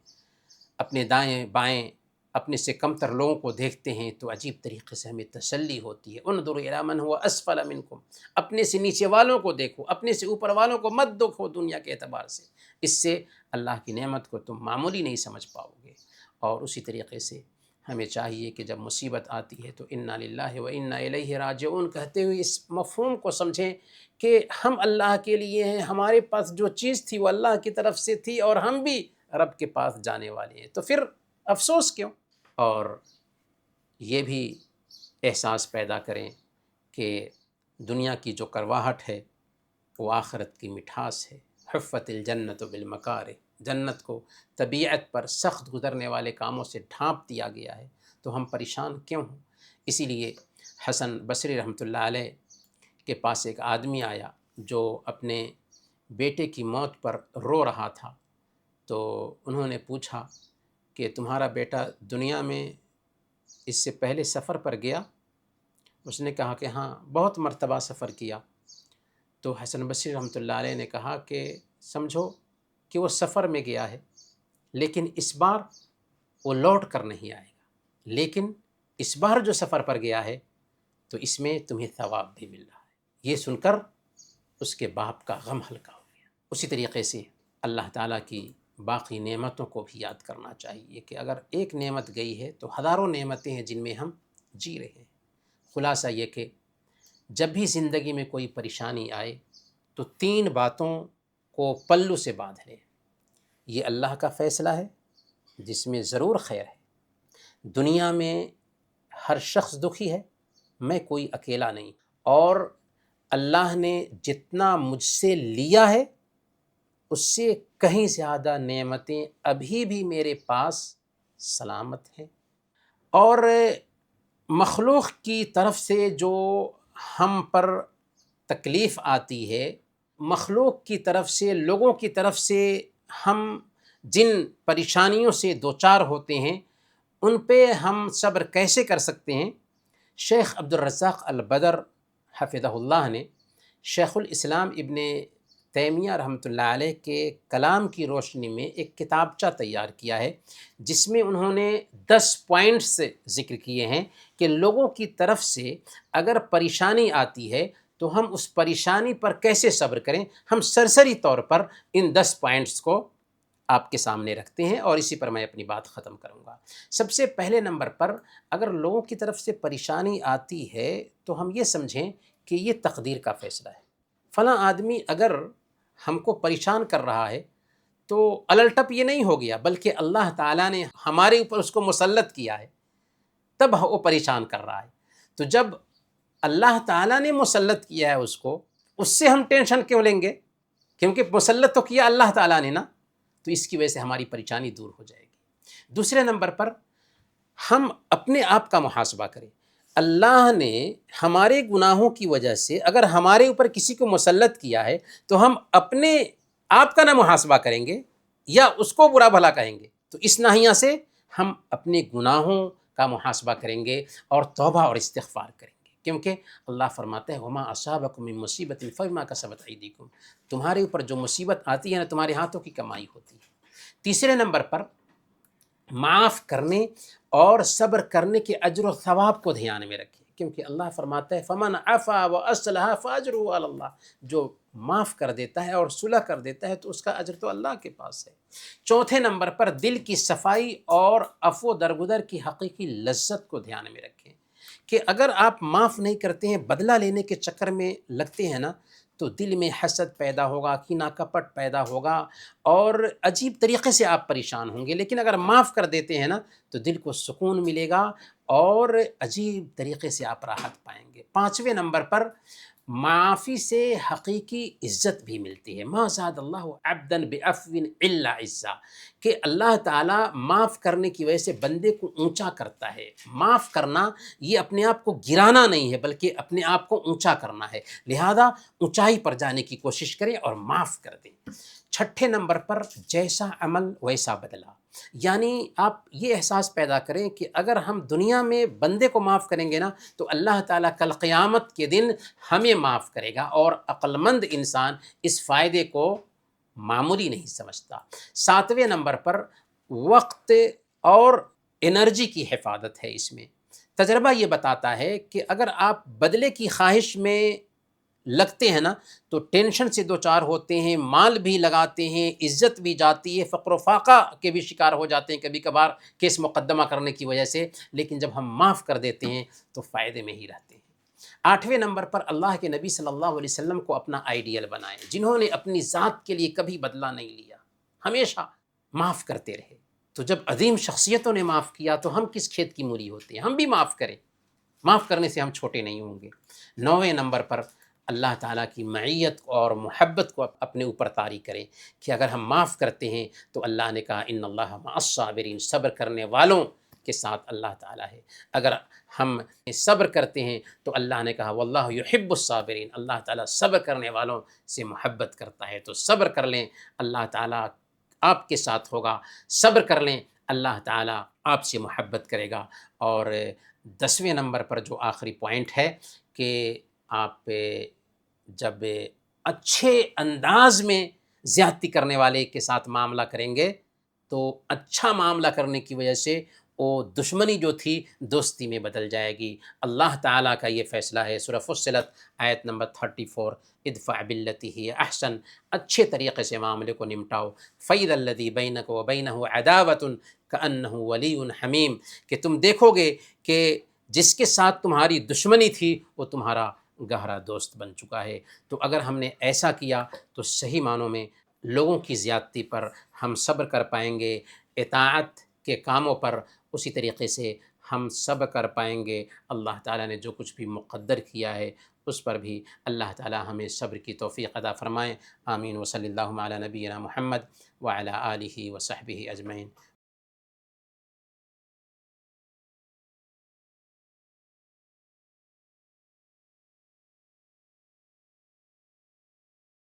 اپنے دائیں بائیں اپنے سے کمتر لوگوں کو دیکھتے ہیں تو عجیب طریقے سے ہمیں تسلی ہوتی ہے۔ انظر الی من هو اسفل منکم، اپنے سے نیچے والوں کو دیکھو، اپنے سے اوپر والوں کو مت دیکھو دنیا کے اعتبار سے، اس سے اللہ کی نعمت کو تم معمولی نہیں سمجھ پاؤ گے۔ اور اسی طریقے سے ہمیں چاہیے کہ جب مصیبت آتی ہے تو انا للہ و انا الیہ راجعون کہتے ہوئے اس مفہوم کو سمجھیں کہ ہم اللہ کے لیے ہیں، ہمارے پاس جو چیز تھی وہ اللہ کی طرف سے تھی اور ہم بھی رب کے پاس جانے والے ہیں، تو پھر افسوس کیوں؟ اور یہ بھی احساس پیدا کریں کہ دنیا کی جو کرواہٹ ہے وہ آخرت کی مٹھاس ہے۔ حفت الجنت بالمکارہ، جنت کو طبیعت پر سخت گزرنے والے کاموں سے ڈھانپ دیا گیا ہے، تو ہم پریشان کیوں ہوں؟ اسی لیے حسن بصری رحمۃ اللہ علیہ کے پاس ایک آدمی آیا جو اپنے بیٹے کی موت پر رو رہا تھا، تو انہوں نے پوچھا کہ تمہارا بیٹا دنیا میں اس سے پہلے سفر پر گیا؟ اس نے کہا کہ ہاں بہت مرتبہ سفر کیا۔ تو حسن بصری رحمۃ اللہ علیہ نے کہا کہ سمجھو کہ وہ سفر میں گیا ہے لیکن اس بار وہ لوٹ کر نہیں آئے گا، لیکن اس بار جو سفر پر گیا ہے تو اس میں تمہیں ثواب بھی مل رہا ہے۔ یہ سن کر اس کے باپ کا غم ہلکا ہو گیا۔ اسی طریقے سے اللہ تعالیٰ کی باقی نعمتوں کو بھی یاد کرنا چاہیے کہ اگر ایک نعمت گئی ہے تو ہزاروں نعمتیں ہیں جن میں ہم جی رہے ہیں۔ خلاصہ یہ کہ جب بھی زندگی میں کوئی پریشانی آئے تو 3 باتوں کو پلو سے باندھ لیں۔ یہ اللہ کا فیصلہ ہے جس میں ضرور خیر ہے، دنیا میں ہر شخص دکھی ہے، میں کوئی اکیلا نہیں، اور اللہ نے جتنا مجھ سے لیا ہے اس سے کہیں زیادہ نعمتیں ابھی بھی میرے پاس سلامت ہیں، اور مخلوق کی طرف سے جو ہم پر تکلیف آتی ہے، مخلوق کی طرف سے، لوگوں کی طرف سے ہم جن پریشانیوں سے دوچار ہوتے ہیں ان پہ ہم صبر کیسے کر سکتے ہیں؟ شیخ عبد الرزاق البدر حفظہ اللہ نے شیخ الاسلام ابن تیمیہ رحمۃ اللہ علیہ کے کلام کی روشنی میں ایک کتابچہ تیار کیا ہے جس میں انہوں نے 10 پوائنٹس ذکر کیے ہیں کہ لوگوں کی طرف سے اگر پریشانی آتی ہے تو ہم اس پریشانی پر کیسے صبر کریں۔ ہم سرسری طور پر ان 10 پوائنٹس کو آپ کے سامنے رکھتے ہیں اور اسی پر میں اپنی بات ختم کروں گا۔ سب سے پہلے نمبر پر اگر لوگوں کی طرف سے پریشانی آتی ہے تو ہم یہ سمجھیں کہ یہ تقدیر کا فیصلہ ہے۔ فلاں آدمی اگر ہم کو پریشان کر رہا ہے تو الٹپ یہ نہیں ہو گیا، بلکہ اللہ تعالیٰ نے ہمارے اوپر اس کو مسلط کیا ہے، تب وہ پریشان کر رہا ہے۔ تو جب اللہ تعالیٰ نے مسلط کیا ہے اس سے ہم ٹینشن کیوں لیں گے؟ کیونکہ مسلط تو کیا اللہ تعالیٰ نے نا، تو اس کی وجہ سے ہماری پریشانی دور ہو جائے گی۔ دوسرے نمبر پر ہم اپنے آپ کا محاسبہ کریں۔ اللہ نے ہمارے گناہوں کی وجہ سے اگر ہمارے اوپر کسی کو مسلط کیا ہے تو ہم اپنے آپ کا نہ محاسبہ کریں گے یا اس کو برا بھلا کہیں گے، تو اس ناحیہ سے ہم اپنے گناہوں کا محاسبہ کریں گے اور توبہ اور استغفار کریں گے، کیونکہ اللہ فرماتا ہے وما اصابکم من مصیبت فبما کسبت ایدیکم، تمہارے اوپر جو مصیبت آتی ہے نا تمہارے ہاتھوں کی کمائی ہوتی ہے۔ تیسرے نمبر پر معاف کرنے اور صبر کرنے کے اجر و ثواب کو دھیان میں رکھیں کیونکہ اللہ فرماتا ہے فمن عفا و اصلح فاجرہ علی اللہ، جو معاف کر دیتا ہے اور صلح کر دیتا ہے تو اس کا اجر تو اللہ کے پاس ہے۔ چوتھے نمبر پر دل کی صفائی اور عفو درگزر کی حقیقی لذت کو دھیان میں رکھیں کہ اگر آپ معاف نہیں کرتے ہیں، بدلہ لینے کے چکر میں لگتے ہیں نا، تو دل میں حسد پیدا ہوگا، کینہ کپٹ پیدا ہوگا اور عجیب طریقے سے آپ پریشان ہوں گے۔ لیکن اگر معاف کر دیتے ہیں نا تو دل کو سکون ملے گا اور عجیب طریقے سے آپ راحت پائیں گے۔ پانچویں نمبر پر معافی سے حقیقی عزت بھی ملتی ہے۔ ما زاد اللہ عبدا بعفو الا عزا، کہ اللہ تعالیٰ معاف کرنے کی وجہ سے بندے کو اونچا کرتا ہے۔ معاف کرنا یہ اپنے آپ کو گرانا نہیں ہے بلکہ اپنے آپ کو اونچا کرنا ہے، لہذا اونچائی پر جانے کی کوشش کریں اور معاف کر دیں۔ چھٹے نمبر پر جیسا عمل ویسا بدلہ، یعنی آپ یہ احساس پیدا کریں کہ اگر ہم دنیا میں بندے کو معاف کریں گے نا تو اللہ تعالیٰ کل قیامت کے دن ہمیں معاف کرے گا، اور عقل مند انسان اس فائدے کو معمولی نہیں سمجھتا۔ ساتویں نمبر پر وقت اور انرجی کی حفاظت ہے۔ اس میں تجربہ یہ بتاتا ہے کہ اگر آپ بدلے کی خواہش میں لگتے ہیں نا تو ٹینشن سے دوچار ہوتے ہیں، مال بھی لگاتے ہیں، عزت بھی جاتی ہے، فقر و فاقہ کے بھی شکار ہو جاتے ہیں کبھی کبھار کیس مقدمہ کرنے کی وجہ سے، لیکن جب ہم معاف کر دیتے ہیں تو فائدے میں ہی رہتے ہیں۔ آٹھویں نمبر پر اللہ کے نبی صلی اللہ علیہ وسلم کو اپنا آئیڈیل بنائیں، جنہوں نے اپنی ذات کے لیے کبھی بدلہ نہیں لیا، ہمیشہ معاف کرتے رہے۔ تو جب عظیم شخصیتوں نے معاف کیا تو ہم کس کھیت کی مولی ہوتے ہیں؟ ہم بھی معاف کریں، معاف کرنے سے ہم چھوٹے نہیں ہوں گے۔ نویں نمبر پر اللہ تعالیٰ کی معیت اور محبت کو اپنے اوپر طاری کریں کہ اگر ہم معاف کرتے ہیں تو اللہ نے کہا ان اللہ مع الصابرین، صبر کرنے والوں کے ساتھ اللہ تعالیٰ ہے۔ اگر ہم صبر کرتے ہیں تو اللہ نے کہا واللہ یحب الصابرین، اللہ تعالیٰ صبر کرنے والوں سے محبت کرتا ہے۔ تو صبر کر لیں، اللہ تعالیٰ آپ کے ساتھ ہوگا، صبر کر لیں، اللہ تعالیٰ آپ سے محبت کرے گا۔ اور 10ویں نمبر پر جو آخری پوائنٹ ہے کہ آپ جب اچھے انداز میں زیادتی کرنے والے کے ساتھ معاملہ کریں گے تو اچھا معاملہ کرنے کی وجہ سے وہ دشمنی جو تھی دوستی میں بدل جائے گی۔ اللہ تعالیٰ کا یہ فیصلہ ہے۔ سورہ فصلت آیت نمبر 34، ادفع بالتی ہی احسن، اچھے طریقے سے معاملے کو نمٹاؤ۔ فَإِذَا الَّذِي بَيْنَكَ وَبَيْنَهُ عَدَاوَةٌ كَأَنَّهُ وَلِيٌّ حَمِيمٌ، کہ تم دیکھو گے کہ جس کے ساتھ تمہاری دشمنی تھی وہ تمہارا گہرا دوست بن چکا ہے۔ تو اگر ہم نے ایسا کیا تو صحیح معنوں میں لوگوں کی زیادتی پر ہم صبر کر پائیں گے، اطاعت کے کاموں پر اسی طریقے سے ہم صبر کر پائیں گے۔ اللہ تعالیٰ نے جو کچھ بھی مقدر کیا ہے اس پر بھی اللہ تعالیٰ ہمیں صبر کی توفیق عطا فرمائیں۔ آمین۔ وصلی اللہ علی نبینا محمد وعلی آلہ وصحبہ اجمعین۔